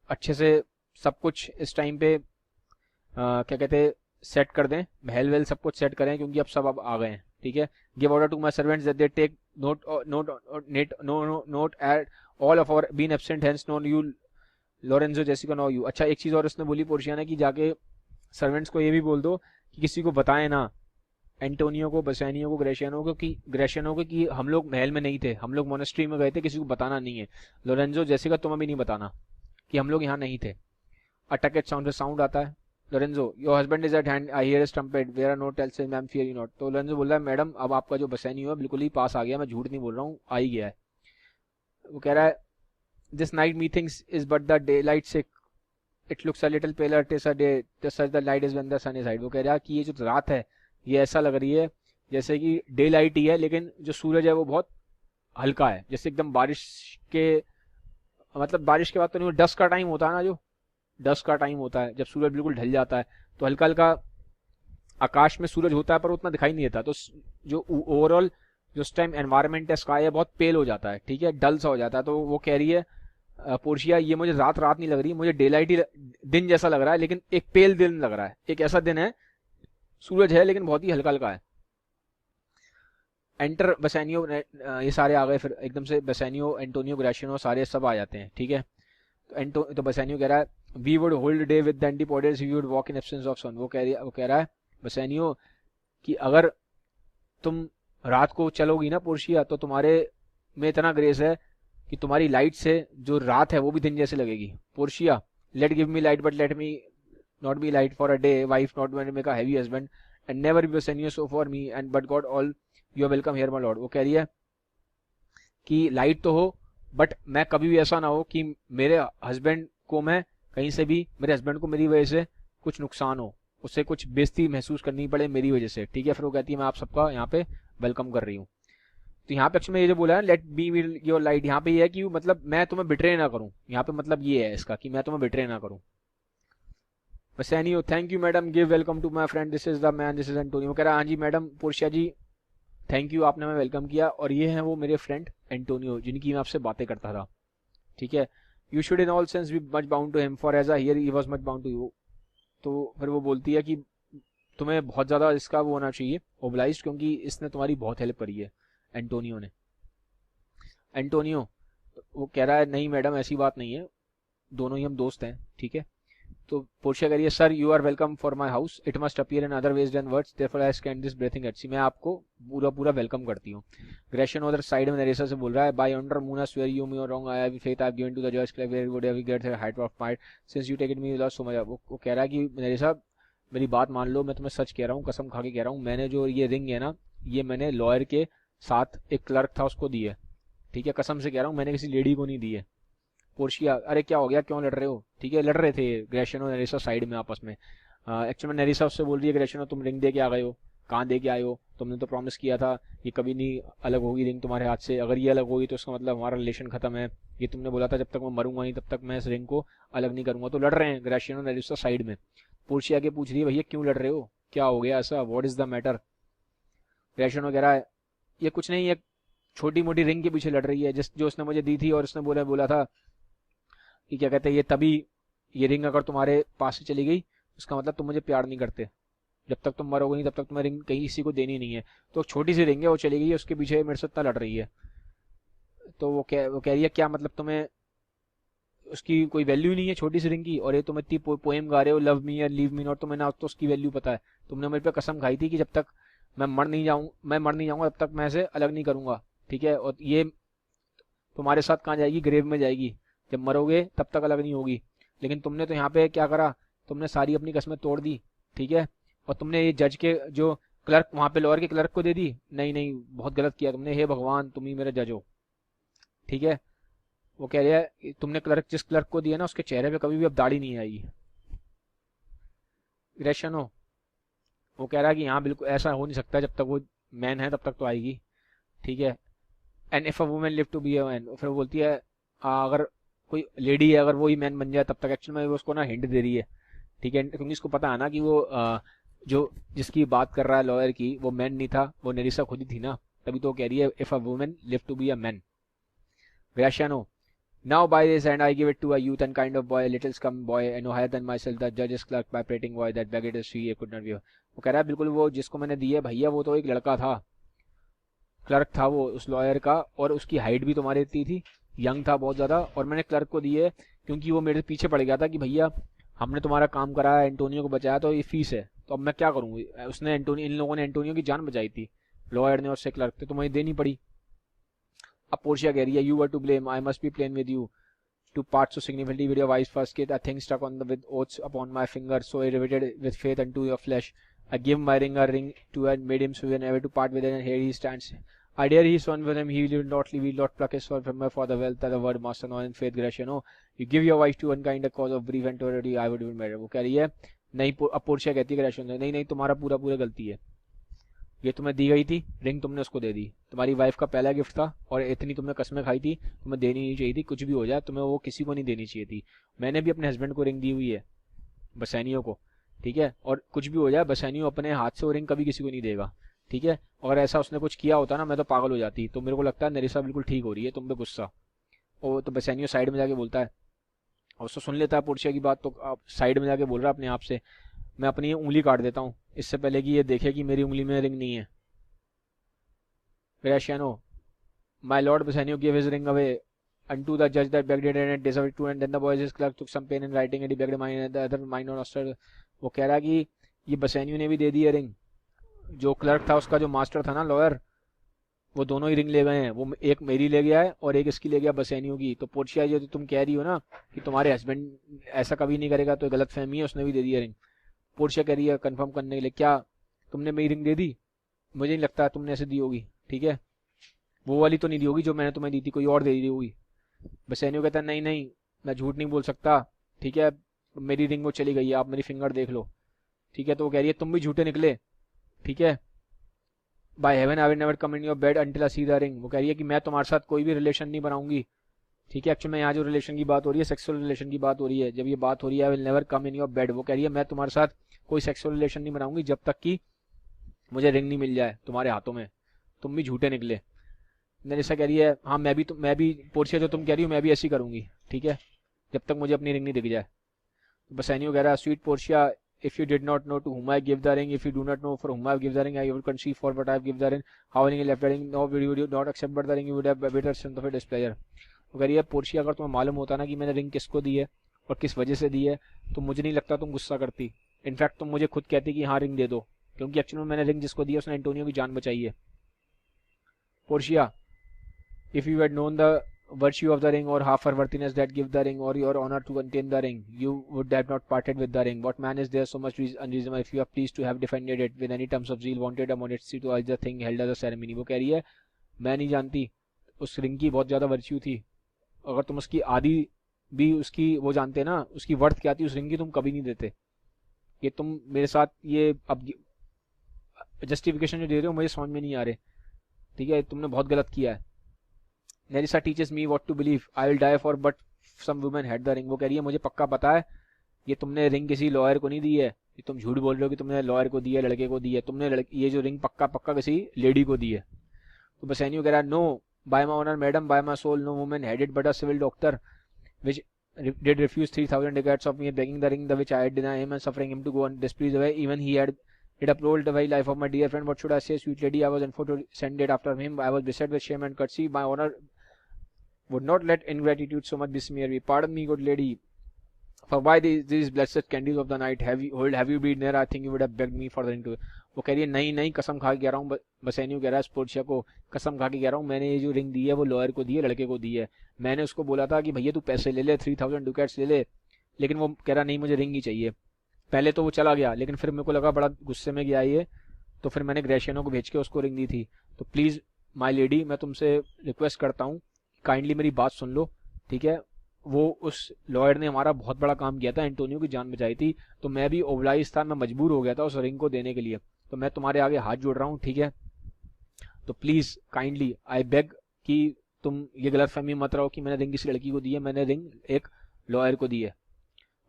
अच्छे से सब कुछ इस टाइम पे क्या कहते सेट कर दें, महल वेल सब कुछ सेट करें, क्योंकि अब सब अब आ गए हैं। ठीक है, give order to my servants that they take note at all of our been absent hence nor you Lorenzo Jessica nor you. अच्छा, एक चीज और उसने बोली पोर्शिया ने कि जाके सर्वेंट्स को ये भी बोल दो कि किसी को बताएं ना, एंटोनियो को, बसैनियो को, ग्रेशियनो को कि हम लोग महल में नहीं थे, हम लोग मोनेस्ट्री में गए थे, किसी को बताना नहीं है। लोरेंजो जेसिका तुम्हें भी नहीं बताना कि हम लोग यहाँ नहीं थे। अटैक साउंड आता है। Lorenzo your husband is at hand, I hear is trumpet, where are not tales ma'am fear you not. तो लोरेंजो बोल रहा है मैडम अब आपका जो बसैनियो है बिल्कुल ही पास आ गया, मैं झूठ नहीं बोल रहा हूँ, आ ही गया है। वो कह रहा है this night meetings is but the day light sick, it looks a little पेलर TISS a day such the light is when the sun is hide. वो कह रहा है कि ये जो रात है ये ऐसा लग रही है जैसे कि डे लाइट ही है, लेकिन जो सूरज है वो बहुत हल्का है, जैसे एकदम बारिश के, मतलब बारिश के बाद तो नहीं, डस्ट का टाइम होता है ना, जो डस्ट का टाइम होता है जब सूरज बिल्कुल ढल जाता है, तो हल्का हल्का आकाश में सूरज होता है पर उतना दिखाई नहीं देता, तो जो ओवरऑल जो उस टाइम एनवायरनमेंट है स्काई है बहुत पेल हो जाता है, ठीक है, डल सा हो जाता है। तो वो कह रही है पोर्शिया ये मुझे रात रात नहीं लग रही, मुझे डे लाइट ही दिन जैसा लग रहा है, लेकिन एक पेल दिन लग रहा है, एक ऐसा दिन है सूरज है लेकिन बहुत ही हल्का हल्का है। एंटर बेसानियो, ये सारे आ गए फिर एकदम से, बेसानियो एंटोनियो ग्रेशियनो सारे सब आ जाते हैं, ठीक है। तो बेसानियो कह रहा है we would hold day with the antipodes we would walk in absence of sun. वो कह रहा है बेसानियो कि अगर तुम रात को चलोगी ना पोर्शिया तो तुम्हारे में इतना ग्रेस है कि तुम्हारी लाइट से जो रात है वो भी दिन जैसे लगेगी। Portia let give me light but let me not be light for a day, wife not make a heavy husband and never be Bassanio so for me and but God all you are welcome here my lord. वो कह रही है कि light तो हो but मैं कभी भी ऐसा ना हो कि मेरे हस्बैंड को मैं कहीं से भी, मेरे हस्बैंड को मेरी वजह से कुछ नुकसान हो, उससे कुछ बेइज्जती महसूस करनी पड़े मेरी वजह से, ठीक है। फिर वो कहती है मैं आप सबका यहाँ पे वेलकम कर रही हूँ। तो यहाँ पे एक्चुअली में ये जो बोला है लेट बी योर लाइट, यहाँ पे ये है कि मतलब मैं तुम्हें बिट्रे ना करूँ, यहाँ पे मतलब ये है इसका कि मैं तुम्हें बिट्रे ना करूँ। Bassanio thank you madam, give welcome to my friend, this is the man, this is Antonio. कह रहा है हाँ जी madam Portia ji thank you, आपने हमें वेलकम किया, और ये है वो मेरे फ्रेंड एंटोनियो जिनकी मैं आपसे बातें करता था, ठीक है। You should in all sense be much bound to him for as hear he was much bound to you. तो फिर वो बोलती है कि तुम्हें बहुत ज़्यादा इसका वो होना चाहिए ओबलाइज्ड, क्योंकि इसने तुम्हारी बहुत हेल्प करी है एंटोनियो ने। एंटोनियो वो कह रहा है नहीं मैडम ऐसी बात नहीं है, दोनों ही हम दोस्त हैं, ठीक है। तो पोर्शिया कह रही है sir you are welcome for my house, it must appear in other ways than words therefore I scan this breathing at sea. मैं आपको पूरा पूरा वेलकम करती हूँ। ग्रेशियन उधर साइड में नरेसा से बोल रहा है by yonder moon I swear you me or wrong I have faith I have given to the जज club where would have get the height of might since you take it me loss so much. वो कह रहा है कि नरेसा मेरी बात मान लो, मैं तुम्हें सच कह रहा हूँ, कसम खा के कह रहा हूँ, मैंने जो ये रिंग है ना ये मैंने लॉयर के साथ एक क्लर्क था उसको दी है, ठीक है, कसम से कह रहा हूँ, मैंने किसी लेडी को नहीं दी है। पोर्शिया अरे क्या हो गया, क्यों लड़ रहे हो, ठीक है, लड़ रहे थे ग्रेशियन और नरेसा साइड में आपस में। एक्चुअली में नरेसा उससे बोल रही है ग्रेशियन तुम रिंग दे के आ गए हो, कहाँ दे के आए हो, तुमने तो प्रॉमिस किया था ये कभी नहीं अलग होगी रिंग तुम्हारे हाथ से, अगर ये अलग होगी तो उसका मतलब हमारा रिलेशन खत्म है, ये तुमने बोला था जब तक मैं मरूंगा नहीं तब तक मैं इस रिंग को अलग नहीं करूंगा। तो लड़ रहे हैं ग्रेशियन और नरेसा साइड में। पोर्शिया के पूछ रही है भैया क्यों लड़ रहे हो, क्या हो गया ऐसा, what is the matter. Grecian वगैरह है ये कुछ नहीं, एक छोटी मोटी रिंग के पीछे लड़ रही है जिस जो उसने मुझे दी थी, और उसने बोला था कि क्या कहते हैं ये तभी, ये रिंग अगर तुम्हारे पास से चली गई उसका मतलब तुम मुझे प्यार नहीं करते, जब तक तुम मरोगे नहीं तब तक तुम्हें रिंग कहीं किसी को देनी नहीं है। तो छोटी सी रिंग है वो चली गई, उसके पीछे मेरे से इतना लड़ रही है। तो वो कह रही है क्या मतलब तुम्हें उसकी कोई वैल्यू नहीं है छोटी सी रिंग की, और ये तुम इतनी पोएम गा रहे हो लव मी या लीव मी नॉट, तुम्हें ना तो उसकी वैल्यू पता है। तुमने मेरे पे कसम खाई थी कि जब तक मैं मर नहीं जाऊंगा तब तक मैं इसे अलग नहीं करूंगा, ठीक है, और ये तुम्हारे साथ कहाँ जाएगी, ग्रेव में जाएगी, जब मरोगे तब तक अलग नहीं होगी। लेकिन तुमने तो यहाँ पे क्या करा, तुमने सारी अपनी कस्में तोड़ दी, ठीक है, और तुमने ये जज के जो क्लर्क वहां पे लॉयर के क्लर्क को दे दी, नहीं नहीं बहुत गलत किया तुमने, हे भगवान तुम ही मेरे जज हो, ठीक है। वो कह रहा है तुमने क्लर्क जिस क्लर्क को दिया ना उसके चेहरे पे कभी भी अब दाढ़ी नहीं आई। ग्रेशन हो वो कह रहा है कि यहाँ बिल्कुल ऐसा हो नहीं सकता, जब तक वो मैन है तब तक तो आएगी, ठीक है। And if a woman live to be a man, फिर वो बोलती है अगर कोई लेडी है अगर वो ही मैन बन जाए तब तक, एक्चुअल में वो उसको ना हिंट दे रही है, ठीक है, क्योंकि इसको पता है ना कि वो जो जिसकी बात कर रहा है लॉयर की वो मैन नहीं था, वो नरीसा खुद ही थी ना, तभी तो वो कह रही है if a woman live to be a man. Gratiano now by this hand I give it to a youth and kind of boy, a little scum boy and no higher than myself, the judge's clerk by prating boy that begged us she could not be। वो कह रहा है बिल्कुल वो जिसको मैंने दी है भैया वो तो एक लड़का था, क्लर्क था वो उस लॉयर का, और उसकी हाइट भी तुम्हारी इतनी थी, यंग था बहुत ज़्यादा, और मैंने क्लर्क को दी है क्योंकि वो मेरे पीछे पड़ गया था कि भैया हमने तुम्हारा काम कराया, एंटोनियो को बचाया, तो ये फीस है, तो अब मैं क्या करूँ, उसने एंटोनियो, इन लोगों ने एंटोनियो की जान बचाई थी लॉयर ने, और से क्लर्क थे, तो मुझे देनी पड़ी। अब पोर्शिया कह रही है you were to blame, I must be plain with you to part so significantly with your wife's first kid, a thing stuck on the with oaths upon my finger, so I riveted with faith unto your flesh. I gave my ring a ring to and made him swear never to part with it, and here he stands. I dare he sworn with him, he will not leave, he will not pluck his sword from my father wealth, the word master no in faith Gratian. No, you give your wife to unkind a cause of brief and authority, I would even marry। वो कह रही है नहीं, अब Portia कहती है Grecian नहीं नहीं तुम्हारा पूरा पूरा गलती है, ये तुम्हें दी गई थी रिंग, तुमने उसको दे दी, तुम्हारी वाइफ का पहला गिफ्ट था, और इतनी तुमने कस्में खाई थी, तुम्हें देनी नहीं चाहिए थी, कुछ भी हो जाए तुम्हें वो किसी को नहीं देनी चाहिए थी। मैंने भी अपने हस्बैंड को रिंग दी हुई है बसैनियों को, ठीक है, और कुछ भी हो जाए बसैनियो अपने हाथ से वो रिंग कभी किसी को नहीं देगा, ठीक है। अगर ऐसा उसने कुछ किया होता ना मैं तो पागल हो जाती। तो मेरे को लगता है नरिसा बिल्कुल ठीक हो रही है तुम पे गुस्सा। और तो बसैनियो साइड में जाके बोलता है, और उसको सुन लेता है पोर्शिया की बात, तो आप साइड में जाके बोल रहा है अपने आप से, मैं अपनी उंगली काट देता हूँ इससे पहले कि ये देखे कि मेरी उंगली में रिंग नहीं है। Graciano, my lord Bassanio gave his ring away unto the judge that begged it and it deserved to, and then the boys his clerk took some pain in writing and he begged mine and the other mine on Oster। वो कह रहा है कि ये बसैनियो ने भी दे दी है ring, जो क्लर्क था उसका, जो मास्टर था ना लॉयर, वो दोनों ही रिंग ले गए हैं। वो एक मेरी ले गया है और एक इसकी ले गया बसैनियो की। तो पोर्शिया जो तुम कह रही हो ना कि तुम्हारे हस्बैंड ऐसा कभी नहीं करेगा, तो गलत फहमी है, उसने भी दे दी है रिंग। पोर्शिया कह रही है कंफर्म करने के लिए, क्या तुमने मेरी रिंग दे दी? मुझे नहीं लगता तुमने ऐसे दी होगी, ठीक है, वो वाली तो नहीं दी होगी जो मैंने तुम्हें दी थी, कोई और दे दी होगी। बसैनियो कहता है नहीं नहीं, मैं झूठ नहीं बोल सकता, ठीक है, मेरी रिंग वो चली गई है, आप मेरी फिंगर देख लो, ठीक है। तो वो कह रही है तुम भी झूठे निकले, ठीक है, by heaven I will never come in your bed until I see the ring. वो कह रही है कि मैं तुम्हारे साथ कोई भी रिलेशन नहीं बनाऊंगी, ठीक है। एक्चुअली में यहाँ जो रिलेशन की बात हो रही है सेक्सुअल रिलेशन की बात हो रही है। जब ये बात हो रही है आई will never come in your bed, वो कह रही है मैं तुम्हारे साथ कोई सेक्सुअल रिलेशन नहीं बनाऊंगी जब तक कि मुझे रिंग नहीं मिल जाए तुम्हारे हाथों में। तुम भी झूठे निकले। नरिसा कह रही है हाँ मैं भी पोर्शिया जो तुम कह रही हो मैं भी ऐसी करूंगी, ठीक है, जब तक मुझे अपनी रिंग नहीं दिख जाए। बसैनियो कह रहा है sweet Portia, if you did not know to whom I give the ring, if you do not know for whom I give the ring, I will conceive for what I have give the ring, how will you left the ring, no you would not accept but the ring, you would have better strength of a displeasure। वो कह रही है Portia अगर तुम्हें मालूम होता ना कि मैंने रिंग किसको दी है और किस वजह से दी है, तो मुझे नहीं लगता तुम गुस्सा करती। इनफैक्ट तुम मुझे खुद कहती कि हाँ रिंग दे दो, क्योंकि एक्चुअली में मैंने रिंग जिसको दी है उसने एंटोनियो की जान बचाई है। Portia, if you had known the virtue of the ring or half her worthiness that give the ring or your honor to contain the ring, you would have not parted with the ring। What man is there so much unreasonable if you are pleased to have defended it with any terms of zeal, wanted a modesty to urge the thing held as a ceremony। वो कह रही है मैं नहीं जानती उस ring की बहुत ज्यादा वर्च्यू थी, अगर तुम उसकी आधी भी उसकी वो जानते ना उसकी वर्थ क्या थी उस रिंग की, तुम कभी नहीं देते। ये तुम मेरे साथ ये अब जस्टिफिकेशन जो दे रहे हो मुझे समझ में नहीं आ रहे, ठीक है, तुमने बहुत गलत किया है। Nerissa teaches me what to believe, I will die for but some women had the ring। वो कह रही है मुझे पक्का पता है ये तुमने रिंग किसी लॉयर को नहीं दी है, ये तुम झूठ बोल रहे हो कि तुमने लॉयर को दी है, लड़के को दी है, तुमने ये जो रिंग पक्का पक्का किसी लेडी को दी है। तो बसैनियो कह रहा है no by my honour madam by my soul no woman had it but a civil doctor which did refuse 3,000 ducats of me begging the ring the which I had denied him and suffering him to go and displease away, even he had it uprolled the very life of my dear friend। What should I say, sweet lady, I was enforced to send it after him, I was beset with shame and courtesy, my honor would not let ingratitude so much besmear me। Pardon me, good lady, for by these blessed candies of the night have you been there, I think you would have begged me for the ring to। वो कह रही है नहीं नहीं कसम खा के कह रहा हूँ, बसैनियो कह रहा है पोर्शिया को कसम खा के कह रहा हूँ, मैंने ये जो रिंग दी है वो लॉयर को दी है, लड़के को दी है। मैंने उसको बोला था कि भैया तू पैसे ले ले 3,000 डुकेट्स ले ले, लेकिन वो कह रहा नहीं मुझे रिंग ही चाहिए। पहले तो वो चला गया लेकिन फिर मेरे को लगा बड़ा गुस्से में गया ये, तो फिर मैंने ग्रेशियनो को भेज के उसको रिंग दी थी। तो प्लीज़ माय लेडी मैं तुमसे रिक्वेस्ट करता हूँ काइंडली मेरी बात सुन लो, ठीक है। वो उस लॉयर ने हमारा बहुत बड़ा काम किया था, एंटोनियो की जान बचाई थी, तो मैं भी ओब्लाइज था, मैं मजबूर हो गया था उस रिंग को देने के लिए, तो मैं तुम्हारे आगे हाथ जोड़ रहा हूँ, ठीक है। तो प्लीज काइंडली आई बेग कि तुम ये गलत फहमी मत रहो कि मैंने रिंग किसी लड़की को दी है, मैंने रिंग एक लॉयर को दी है।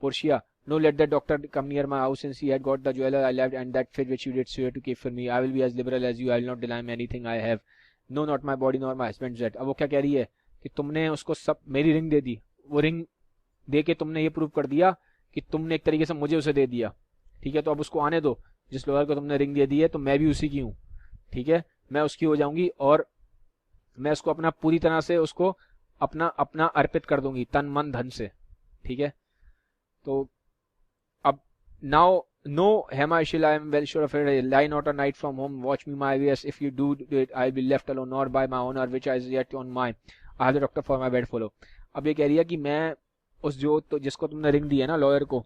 Portia, no let that doctor come near my house since he had got the jeweler I loved and that fit which you did swear to keep for me, I will be as liberal as you, I will not deny him anything I have, no not my body nor my husband's debt। अब वो क्या कह रही है कि तुमने उसको सब मेरी रिंग दे दी, वो रिंग दे के तुमने ये प्रूव कर दिया कि तुमने एक तरीके से मुझे उसे दे दिया, ठीक है। तो अब उसको आने दो, जिस लॉयर को तुमने रिंग दे दी है तो मैं भी उसी की हूँ, ठीक है, मैं उसकी हो जाऊंगी और मैं उसको अपना पूरी तरह से उसको अपना अपना अर्पित कर दूंगी तन मन धन से, ठीक है। तो अब now know him I shall I am well sure of it, lie not a night from home, watch me my wares, if you do it I be left alone nor by my honour which I yet own my I have the doctor for my bedfellow. अब ये कह रही है कि मैं उस जो तो जिसको तुमने रिंग दी है ना लॉयर को,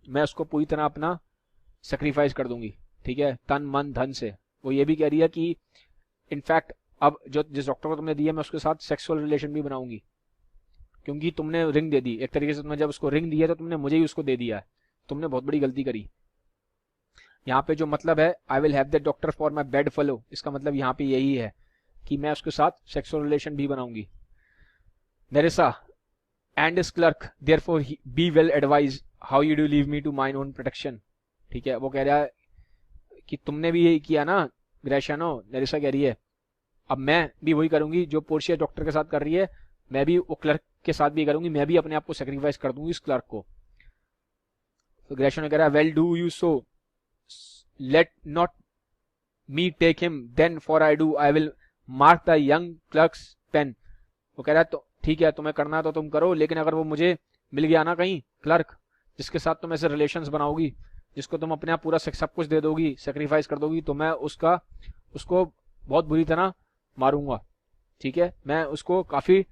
मैं उसको पूरी तरह अपना सेक्रीफाइस कर दूंगी, ठीक है, तन मन धन से। वो ये भी कह रही है कि इनफैक्ट अब जो जिस डॉक्टर को तुमने दी है मैं उसके साथ सेक्सुअल रिलेशन भी बनाऊंगी, क्योंकि तुमने रिंग दे दी, एक तरीके से तुमने जब उसको रिंग दी है तो तुमने मुझे ही उसको दे दिया है, तुमने बहुत बड़ी गलती करी। यहाँ पे जो मतलब है I will have that doctor for my bed follow, इसका मतलब यहाँ पे यही है कि मैं उसके साथ सेक्सुअल रिलेशन भी बनाऊंगी। Nerissa and his clerk therefore be well advised how you do leave me to mine own protection, ठीक है, वो कह रहा है कि तुमने भी यही किया ना ग्रेशियानो, नेरिसा कह रही है अब मैं भी वही करूंगी जो पोर्शिया डॉक्टर के साथ कर रही है, मैं भी वो क्लर्क के साथ भी करूंगी, मैं भी अपने आप को सेक्रीफाइस कर दूंगी इस क्लर्क को। तो ग्रेशियानो कह रहा है well do you so, let not me take him then for I do, I will mark the young clerk's pen. वो कह रहा है तो ठीक है, तुम्हें करना है तो तुम करो, लेकिन अगर वो मुझे मिल गया ना कहीं क्लर्क जिसके साथ तुम ऐसे रिलेशंस बनाओगी, जिसको तुम अपने आप पूरा सब कुछ दे दोगी, सेक्रीफाइस कर दोगी, तो मैं उसको बहुत बुरी तरह मारूंगा। ठीक है, मैं उसको काफी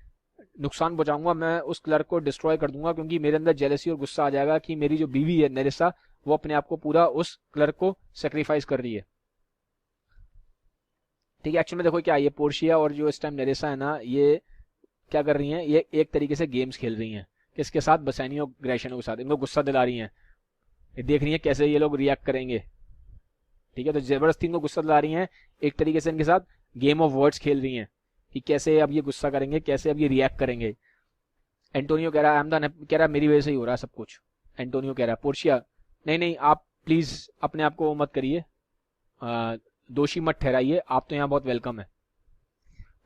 नुकसान पहुंचाऊंगा, मैं उस क्लर्क को डिस्ट्रॉय कर दूंगा, क्योंकि मेरे अंदर जेलसी और गुस्सा आ जाएगा कि मेरी जो बीवी है नेरिसा वो अपने आप को पूरा उस क्लर्क को सेक्रीफाइस कर रही है। ठीक है, एक्चुअली में देखो क्या ये पोर्शिया और जो इस टाइम नेरिसा है ना, ये क्या कर रही हैं, ये एक तरीके से गेम्स खेल रही हैं किसके साथ, बसैनियो ग्रेशियानो के साथ, इनको गुस्सा दिला रही हैं, ये देख रही हैं कैसे ये लोग रिएक्ट करेंगे। ठीक है, तो जबरदस्ती इनको गुस्सा दिला रही हैं, एक तरीके से इनके साथ गेम ऑफ वर्ड्स खेल रही हैं कि कैसे अब ये गुस्सा करेंगे, कैसे अब ये रिएक्ट करेंगे। एंटोनियो कह रहा है कह रहा है मेरी वजह से ही हो रहा है सब कुछ। एंटोनियो कह रहा है पोर्शिया नहीं नहीं आप प्लीज अपने आप को मत करिए, दोषी मत ठहराइए, आप तो यहाँ बहुत वेलकम है।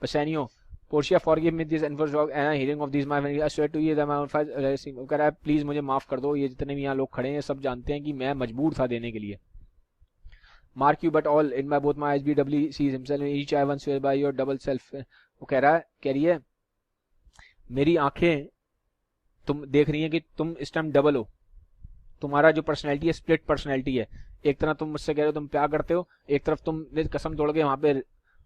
Bassanio Portia forgive me this and hearing of this my I swear to you that my कह रहा है प्लीज मुझे माफ कर दो, ये जितने भी यहाँ लोग खड़े हैं सब जानते हैं कि मैं मजबूर था देने के लिए। Mark you but all in my both my SBW sees himself each I one swear by your double self. वो कह रही है मेरी आंखें तुम देख रही हैं कि तुम इस टाइम डबल हो, तुम्हारा जो पर्सनैलिटी है स्प्लिट पर्सनैलिटी है, एक तरफ तुम मुझसे कह रहे हो तुम प्यार करते हो, एक तरफ तुम कसम तोड़ के वहां पे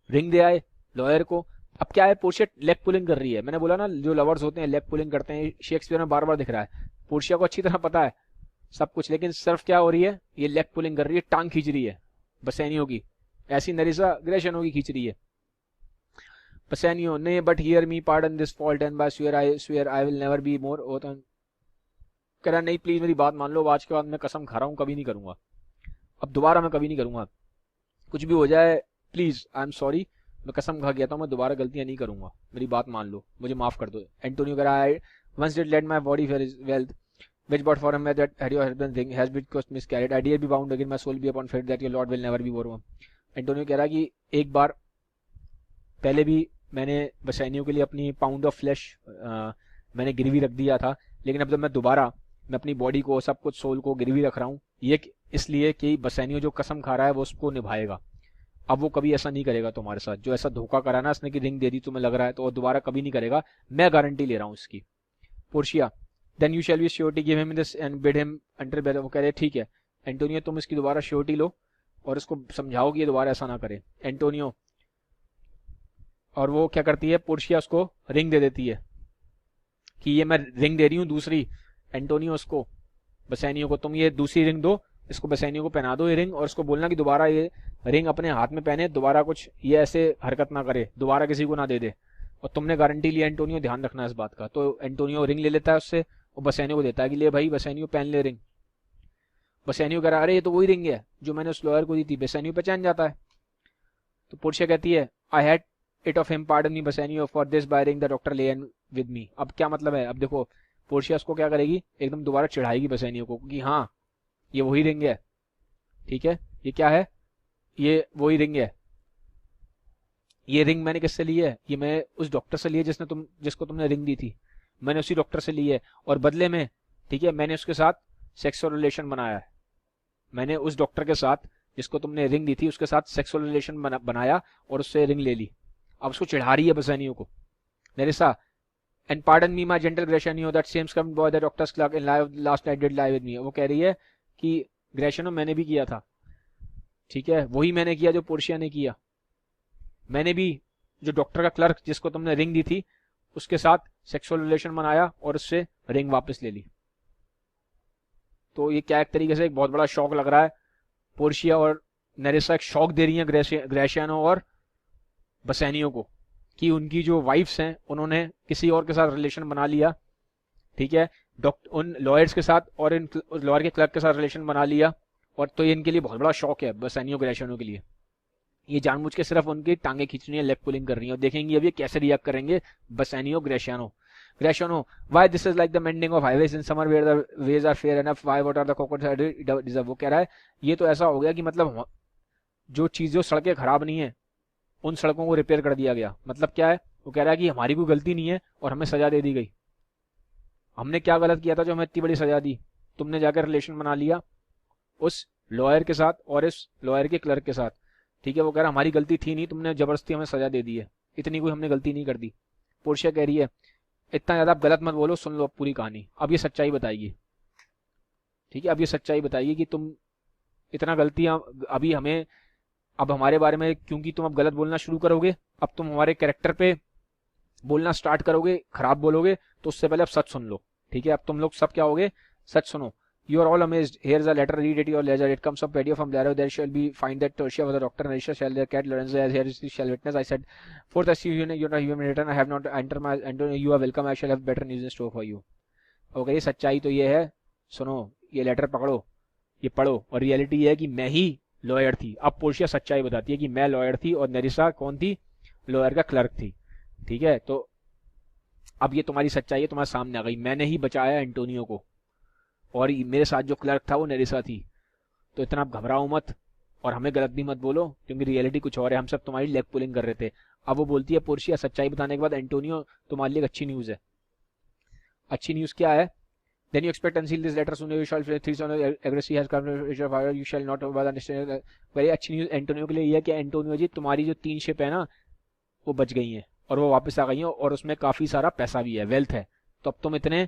रिंग दे आए लॉयर को। अब क्या है, पोर्शिया लेग पुलिंग कर रही है, मैंने बोला ना जो लवर्स होते हैं लेग पुलिंग करते हैं, शेक्सपियर में बार बार दिख रहा है, पोर्शिया को अच्छी तरह पता है सब कुछ, लेकिन सिर्फ क्या हो रही है, ये लेग पुलिंग कर रही है, टांग खींच रही है बसैनियो की, ऐसी नेरिसा ग्रेशियानो की खींच रही है। बसैनियो ने but hear me pardon this fault and by swear I will never be more. कह रहा नहीं प्लीज मेरी बात मान लो, आज के बाद मैं कसम खा रहा हूं कभी नहीं करूंगा, अब दोबारा मैं कभी नहीं करूंगा, कुछ भी हो जाए प्लीज आई एम सॉरी, मैं कसम खा गया था मैं दोबारा गलतियां नहीं करूंगा, मेरी बात मान लो, मुझे माफ कर दो। एंटोनियो कह रहा है once did let my body for his wealth which bought for him that had your husband ring has been cost miscarried I dare be bound again my soul be upon fate that your lord will never be born। Antonio कह रहा है कि एक बार पहले भी मैंने बसैनियो के लिए अपनी पाउंड ऑफ फ्लैश मैंने गिरवी रख दिया था, लेकिन अब जब मैं दोबारा मैं अपनी बॉडी को सब कुछ सोल को गिरवी रख रहा हूँ, ये इसलिए कि बसैनियो जो कसम खा रहा है वो उसको निभाएगा, अब वो कभी ऐसा नहीं करेगा तुम्हारे साथ, जो ऐसा धोखा करा ना इसने की रिंग दे दी तुम्हें लग रहा है, तो वो दोबारा कभी नहीं करेगा, मैं गारंटी ले रहा हूँ इसकी। Portia then you shall be surety give him this and bid him until better. वो कह रहे ठीक है एंटोनियो तुम इसकी दोबारा श्योरिटी लो और इसको समझाओ कि ये दोबारा ऐसा ना करे। एंटोनियो और वो क्या करती है, पोर्शिया उसको रिंग दे देती है कि ये मैं रिंग दे रही हूँ दूसरी, एंटोनियो उसको बसैनियो को तुम ये दूसरी रिंग दो, इसको बसैनियो को पहना दो ये रिंग, और इसको बोलना कि दोबारा ये रिंग अपने हाथ में पहने, दोबारा कुछ ये ऐसे हरकत ना करे, दोबारा किसी को ना दे दे, और तुमने गारंटी लिया एंटोनियो, ध्यान रखना इस बात का। तो एंटोनियो रिंग ले लेता है उससे और बसैनियो को देता है कि ले भाई बसैनियो पहन ले रिंग। बसैनियो कह रहा है अरे ये तो वही रिंग है जो मैंने उस लॉयर को दी थी, बसैनियो पहचान जाता है। तो पोर्शिया कहती है I had it of him pardon me Bassanio for this by ring the doctor lay with me. अब क्या मतलब है, अब देखो पोर्शिया उसको क्या करेगी, एकदम दोबारा चिढ़ाएगी बसैनियो को कि हाँ ये वही रिंग है, ठीक है ये क्या है, ये वही रिंग है, ये रिंग मैंने किससे ली है, ये मैं उस डॉक्टर से ली है जिसको तुमने रिंग दी थी, मैंने उसी डॉक्टर से ली है, और बदले में ठीक है मैंने उसके साथ सेक्सुअल रिलेशन बनाया है, मैंने उस डॉक्टर के साथ जिसको तुमने रिंग दी थी उसके साथ सेक्सुअल रिलेशन बनाया और उससे रिंग ले ली। अब उसको चिढ़ा रही है बसैनियो को। Nerissa and pardon me my gentle Gratiano that same come boy the doctor's clerk in live last night did lie with me. वो कह रही है कि ग्रेशियानो मैंने भी किया था, ठीक है वही मैंने किया जो पोर्शिया ने किया, मैंने भी जो डॉक्टर का क्लर्क जिसको तुमने रिंग दी थी उसके साथ सेक्सुअल रिलेशन बनाया और उससे रिंग वापस ले ली। तो ये क्या एक तरीके से एक बहुत बड़ा शौक लग रहा है, पोर्शिया और नेरिसा एक शौक दे रही है ग्रेशियानो और बसैनियो को कि उनकी जो वाइफ्स हैं उन्होंने किसी और के साथ रिलेशन बना लिया, ठीक है उन लॉयर्स के साथ और इन लॉयर के क्लर्क के साथ रिलेशन बना लिया, और तो ये इनके लिए बहुत बड़ा शौक है बसैनियो ग्रेशियानो के लिए, ये जानबूझ के सिर्फ उनकी टांगे खींचनी है, लेग पुलिंग कर रही है, और देखेंगे अभी कैसे रिएक्ट करेंगे बसैनियो ग्रेशियानो। Rationale, why this is like the mending of highways in summer where the ways are fair enough, why what are the cockroaches deserve। वो कह रहा है ये तो ऐसा हो गया कि मतलब जो चीज जो सड़कें खराब नहीं है उन सड़कों को रिपेयर कर दिया गया। मतलब क्या है, वो कह रहा है कि हमारी कोई गलती नहीं है और हमें सजा दे दी गई। हमने क्या गलत किया था जो हमें इतनी बड़ी सजा दी? तुमने जाकर रिलेशन बना लिया उस लॉयर के साथ और इस लॉयर के क्लर्क के साथ। ठीक है, वो कह रहा हमारी गलती थी नहीं, तुमने जबरदस्ती हमें सजा दे दी है, इतनी कोई हमने गलती नहीं कर दी। पोर्शिया कह रही है इतना ज्यादा आप गलत मत बोलो, सुन लो अब पूरी कहानी। अब ये सच्चाई बताइए। ठीक है, अब ये सच्चाई बताइए कि तुम इतना गलतियां अभी हमें, अब हमारे बारे में क्योंकि तुम अब गलत बोलना शुरू करोगे, अब तुम हमारे कैरेक्टर पे बोलना स्टार्ट करोगे, खराब बोलोगे, तो उससे पहले अब सच सुन लो। ठीक है, अब तुम लोग सब क्या होगे, सच सुनो। You are all amazed. Here's a letter. Read it at your leisure. It comes from Pedio from Blaro. There shall be find that Tertia was a doctor. Narisha shall their cat Lorenzo as here is shall witness. I said, fourth as you are not human return. I have not entered my Antonio. You are welcome. I shall have better news in store for you. Okay, ये सच्चाई तो ये है, सुनो, ये letter पकड़ो, ये पढ़ो, और रियलिटी ये है कि मैं ही लॉयर थी। अब पोर्शिया सच्चाई बताती है कि मैं लॉयर थी और नेरिसा कौन थी, लॉयर का क्लर्क थी। ठीक है, तो अब ये तुम्हारी सच्चाई है, तुम्हारे सामने आ गई। मैंने ही बचाया एंटोनियो को और मेरे साथ जो क्लर्क था वो नेरिसा थी। तो इतना आप घबराओ मत और हमें गलत भी मत बोलो, क्योंकि रियलिटी कुछ और है। हम सब तुम्हारी लेग पुलिंग कर रहे थे। अब वो बोलती है पोर्शिया सच्चाई बताने के बाद, एंटोनियो तुम्हारे लिए एक अच्छी न्यूज है। अच्छी न्यूज क्या है? Then you expect unseal this letter soon you shall threes on aggressive has come you shall not understand। Very अच्छी न्यूज एंटोनियो के लिए यह है कि एंटोनियो जी तुम्हारी जो 3 शिप है ना वो बच गई हैं और वो वापस आ गई हैं और उसमें काफी सारा पैसा भी है, वेल्थ है। तो अब तुम इतने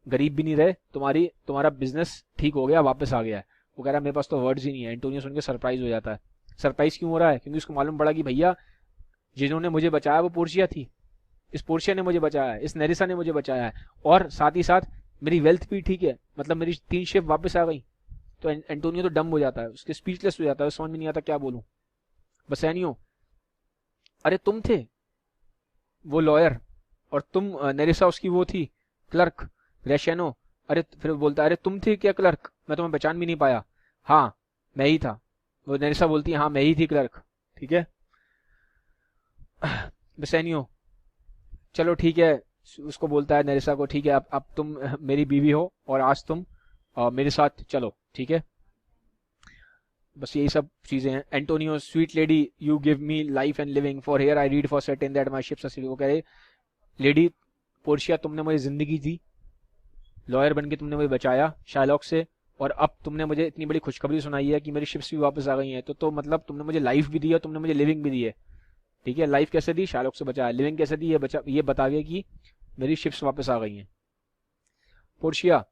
गरीब भी नहीं रहे, तुम्हारा बिजनेस ठीक हो गया, वापस आ गया है। वो कह रहा है मेरे पास तो वर्ड्स ही नहीं है। एंटोनियो सुन के सरप्राइज हो जाता है। सरप्राइज क्यों हो रहा है? क्योंकि उसको मालूम पड़ा कि भैया जिन्होंने मुझे बचाया वो पोर्शिया थी, इस पोर्शिया ने मुझे बचाया है, इस नेरिसा ने मुझे बचाया है, और साथ ही साथ मेरी वेल्थ भी ठीक है, मतलब मेरी 3 शिप वापस आ गई। तो एंटोनियो तो डम हो जाता है, उसके स्पीचलेस हो जाता है, समझ में नहीं आता क्या बोलूं। बसैनियो, अरे तुम थे वो लॉयर और तुम नेरिसा उसकी वो थी क्लर्क। रेशेनो, अरे फिर बोलता है अरे तुम थे क्या क्लर्क, मैं तुम्हें पहचान भी नहीं पाया। हाँ मैं ही था। वो नेरिसा बोलती है हाँ मैं ही थी क्लर्क। ठीक है, बसैनियो चलो ठीक है, उसको बोलता है नेरिसा को, ठीक है अब तुम मेरी बीवी हो और आज तुम मेरे साथ चलो। ठीक है, बस यही सब चीजें हैं। Antonio, sweet lady you give me life and living for here I read for certain that my ships. वो कह रहे लेडी पोर्शिया तुमने मुझे जिंदगी दी, लॉयर बनके तुमने मुझे बचाया शार्लॉक से, और अब तुमने मुझे इतनी बड़ी खुशखबरी सुनाई है कि मेरी शिप्स भी वापस आ गई हैं। तो मतलब तुमने मुझे लाइफ भी दी है, तुमने मुझे लिविंग भी दी है। ठीक है, लाइफ कैसे दी, शार्लॉक से बचाया, लिविंग कैसे दी, ये बता गया कि मेरी शिप्स वापस आ गई हैं। Portia,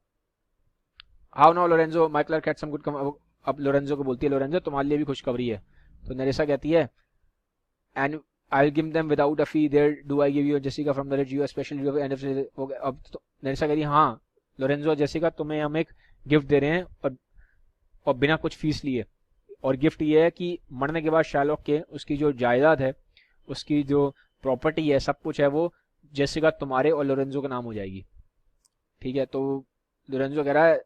how now Lorenzo my clerk had some good. अब लोरेंजो को बोलती है लोरेंजो तुम्हारे लिए भी खुशखबरी है। तो नेरिसा कहती है and I will give them without a fee there do I give you Jessica from the rich Jew special you and अब तो नेरिसा कहती है हाँ लोरेंजो और जेसिका तुम्हें हम एक गिफ्ट दे रहे हैं और बिना कुछ फीस लिए। और गिफ्ट ये है कि मरने के बाद शार्लॉक के उसकी जो जायदाद है, उसकी जो प्रॉपर्टी है, सब कुछ है, वो जेसिका तुम्हारे और लोरेंजो का नाम हो जाएगी। ठीक है, तो लोरेंजो कह रहा है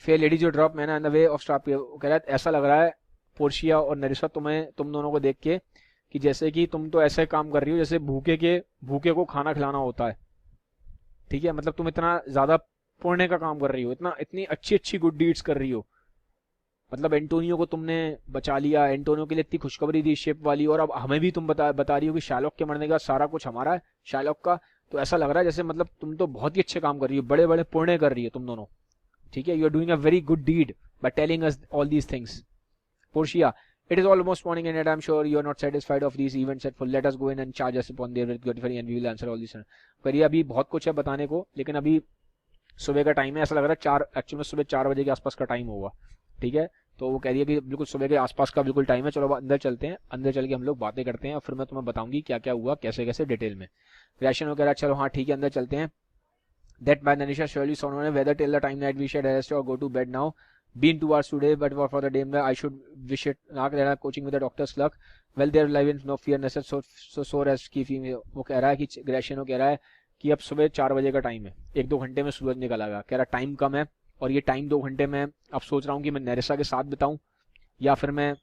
फेयर लेडी जो drop man on the way of stop, कह रहा है ऐसा लग रहा है पोर्शिया और नेरिसा तुम दोनों को देख के कि जैसे कि तुम तो ऐसे काम कर रही हो जैसे भूखे को खाना खिलाना होता है। ठीक है, मतलब तुम इतना ज्यादा पुण्य का काम कर रही हो, इतनी अच्छी अच्छी गुड डीड्स कर रही हो। मतलब एंटोनियो को तुमने बचा लिया, एंटोनियो के लिए इतनी खुशखबरी दी शिप वाली, और अब हमें भी तुम बता रही हो कि शार्लॉक के मरने का सारा कुछ हमारा है, शार्लॉक का। तो ऐसा लग रहा है जैसे मतलब तुम तो बहुत ही अच्छे काम कर रही हो, बड़े बड़े पुण्य कर रही हो तुम दोनों। ठीक है, you are doing a very good deed by telling us all these things. Portia, it is almost morning and yet I'm sure you are not satisfied of these events at full. Let us go in and charge us upon their gratuity and we will answer all these। पर ये अभी बहुत कुछ है बताने को, लेकिन अभी सुबह का टाइम है, ऐसा लग रहा है 4 एक्चुअली में सुबह 4 बजे के आसपास का टाइम होगा। ठीक है, तो वो कह रही है कि बिल्कुल सुबह के आसपास का बिल्कुल टाइम है, चलो अंदर चलते हैं, अंदर चल के हम लोग बातें करते हैं और फिर मैं तुम्हें बताऊंगी क्या क्या हुआ, कैसे कैसे डिटेल में। रेशन वगैरह, चलो हाँ ठीक है अंदर चलते हैं। That by Nanisha surely sound whether till the time that we should rest or go to bed now. Been 2 hours today, but for the day I should wish it. Not that I'm coaching with the doctor's clerk. Well, there live in no fear necessary so rest की वो कह रहा है कि ग्रेशियनो कह रहा है कि अब सुबह 4 बजे का टाइम है, 1-2 घंटे में सूरज निकल आएगा। कह रहा टाइम कम है और ये टाइम 2 घंटे में अब सोच रहा हूँ कि मैं नेरिसा के साथ बिताऊं या फिर मैं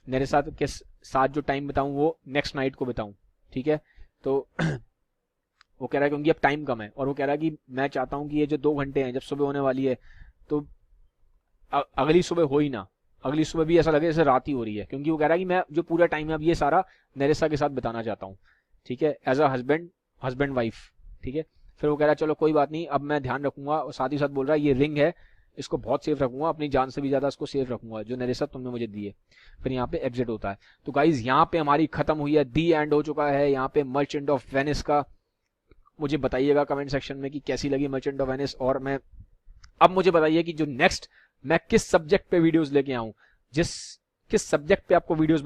नेरिसा के साथ जो टाइम बिताऊं वो नेक्स्ट नाइट को बिताऊं। ठीक है, तो वो कह रहा है क्योंकि अब टाइम कम है, और वो कह रहा है कि मैं चाहता हूँ कि ये जो 2 घंटे हैं, जब सुबह होने वाली है तो अगली सुबह हो ही ना, अगली सुबह भी ऐसा लगे जैसे रात ही हो रही है, क्योंकि वो कह रहा है कि मैं जो पूरा टाइम है अब ये सारा नरेसा के साथ बिताना चाहता हूँ, ठीक है, एज अ हस्बैंड वाइफ, ठीक है। फिर वो कह रहा है चलो कोई बात नहीं, अब मैं ध्यान रखूंगा, और साथ ही साथ बोल रहा है ये रिंग है, इसको बहुत सेफ रखूंगा, अपनी जान से भी ज्यादा इसको सेफ रखूंगा, जो नरेसा तुमने मुझे दी है। फिर यहाँ पे एग्जिट होता है। तो गाइज यहाँ पे हमारी खत्म हुई है, दी एंड हो चुका है यहाँ पे मर्चेंट ऑफ वेनिस का। मुझे बताइएगा कमेंट सेक्शन में कि कैसी लगी मर्चेंट ऑफ वेनिस, और मैं अब मुझे बताइए कि जो नेक्स्ट मैं किस सब्जेक्ट पे वीडियोस लेके आऊं, किस सब्जेक्ट पे आपको वीडियोस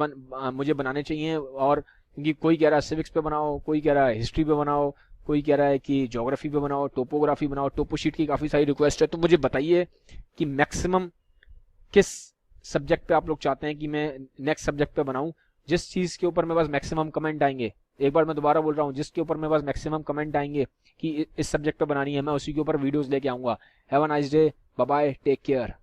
मुझे बनाने चाहिए। और क्योंकि कोई कह रहा है सिविक्स पे बनाओ, कोई कह रहा है हिस्ट्री पे बनाओ, कोई कह रहा है कि ज्योग्राफी पे बनाओ, टोपोग्राफी बनाओ, टोपोशीट की काफी सारी रिक्वेस्ट है। तो मुझे बताइए कि मैक्सिमम किस सब्जेक्ट पे आप लोग चाहते हैं कि मैं नेक्स्ट सब्जेक्ट पे बनाऊं, जिस चीज के ऊपर मेरे पास मैक्सिमम कमेंट आएंगे। एक बार मैं दोबारा बोल रहा हूँ, जिसके ऊपर मेरे पास मैक्सिमम कमेंट आएंगे कि इस सब्जेक्ट पे बनानी है, मैं उसी के ऊपर वीडियोस लेके आऊंगा। Have a nice day, bye bye, take care.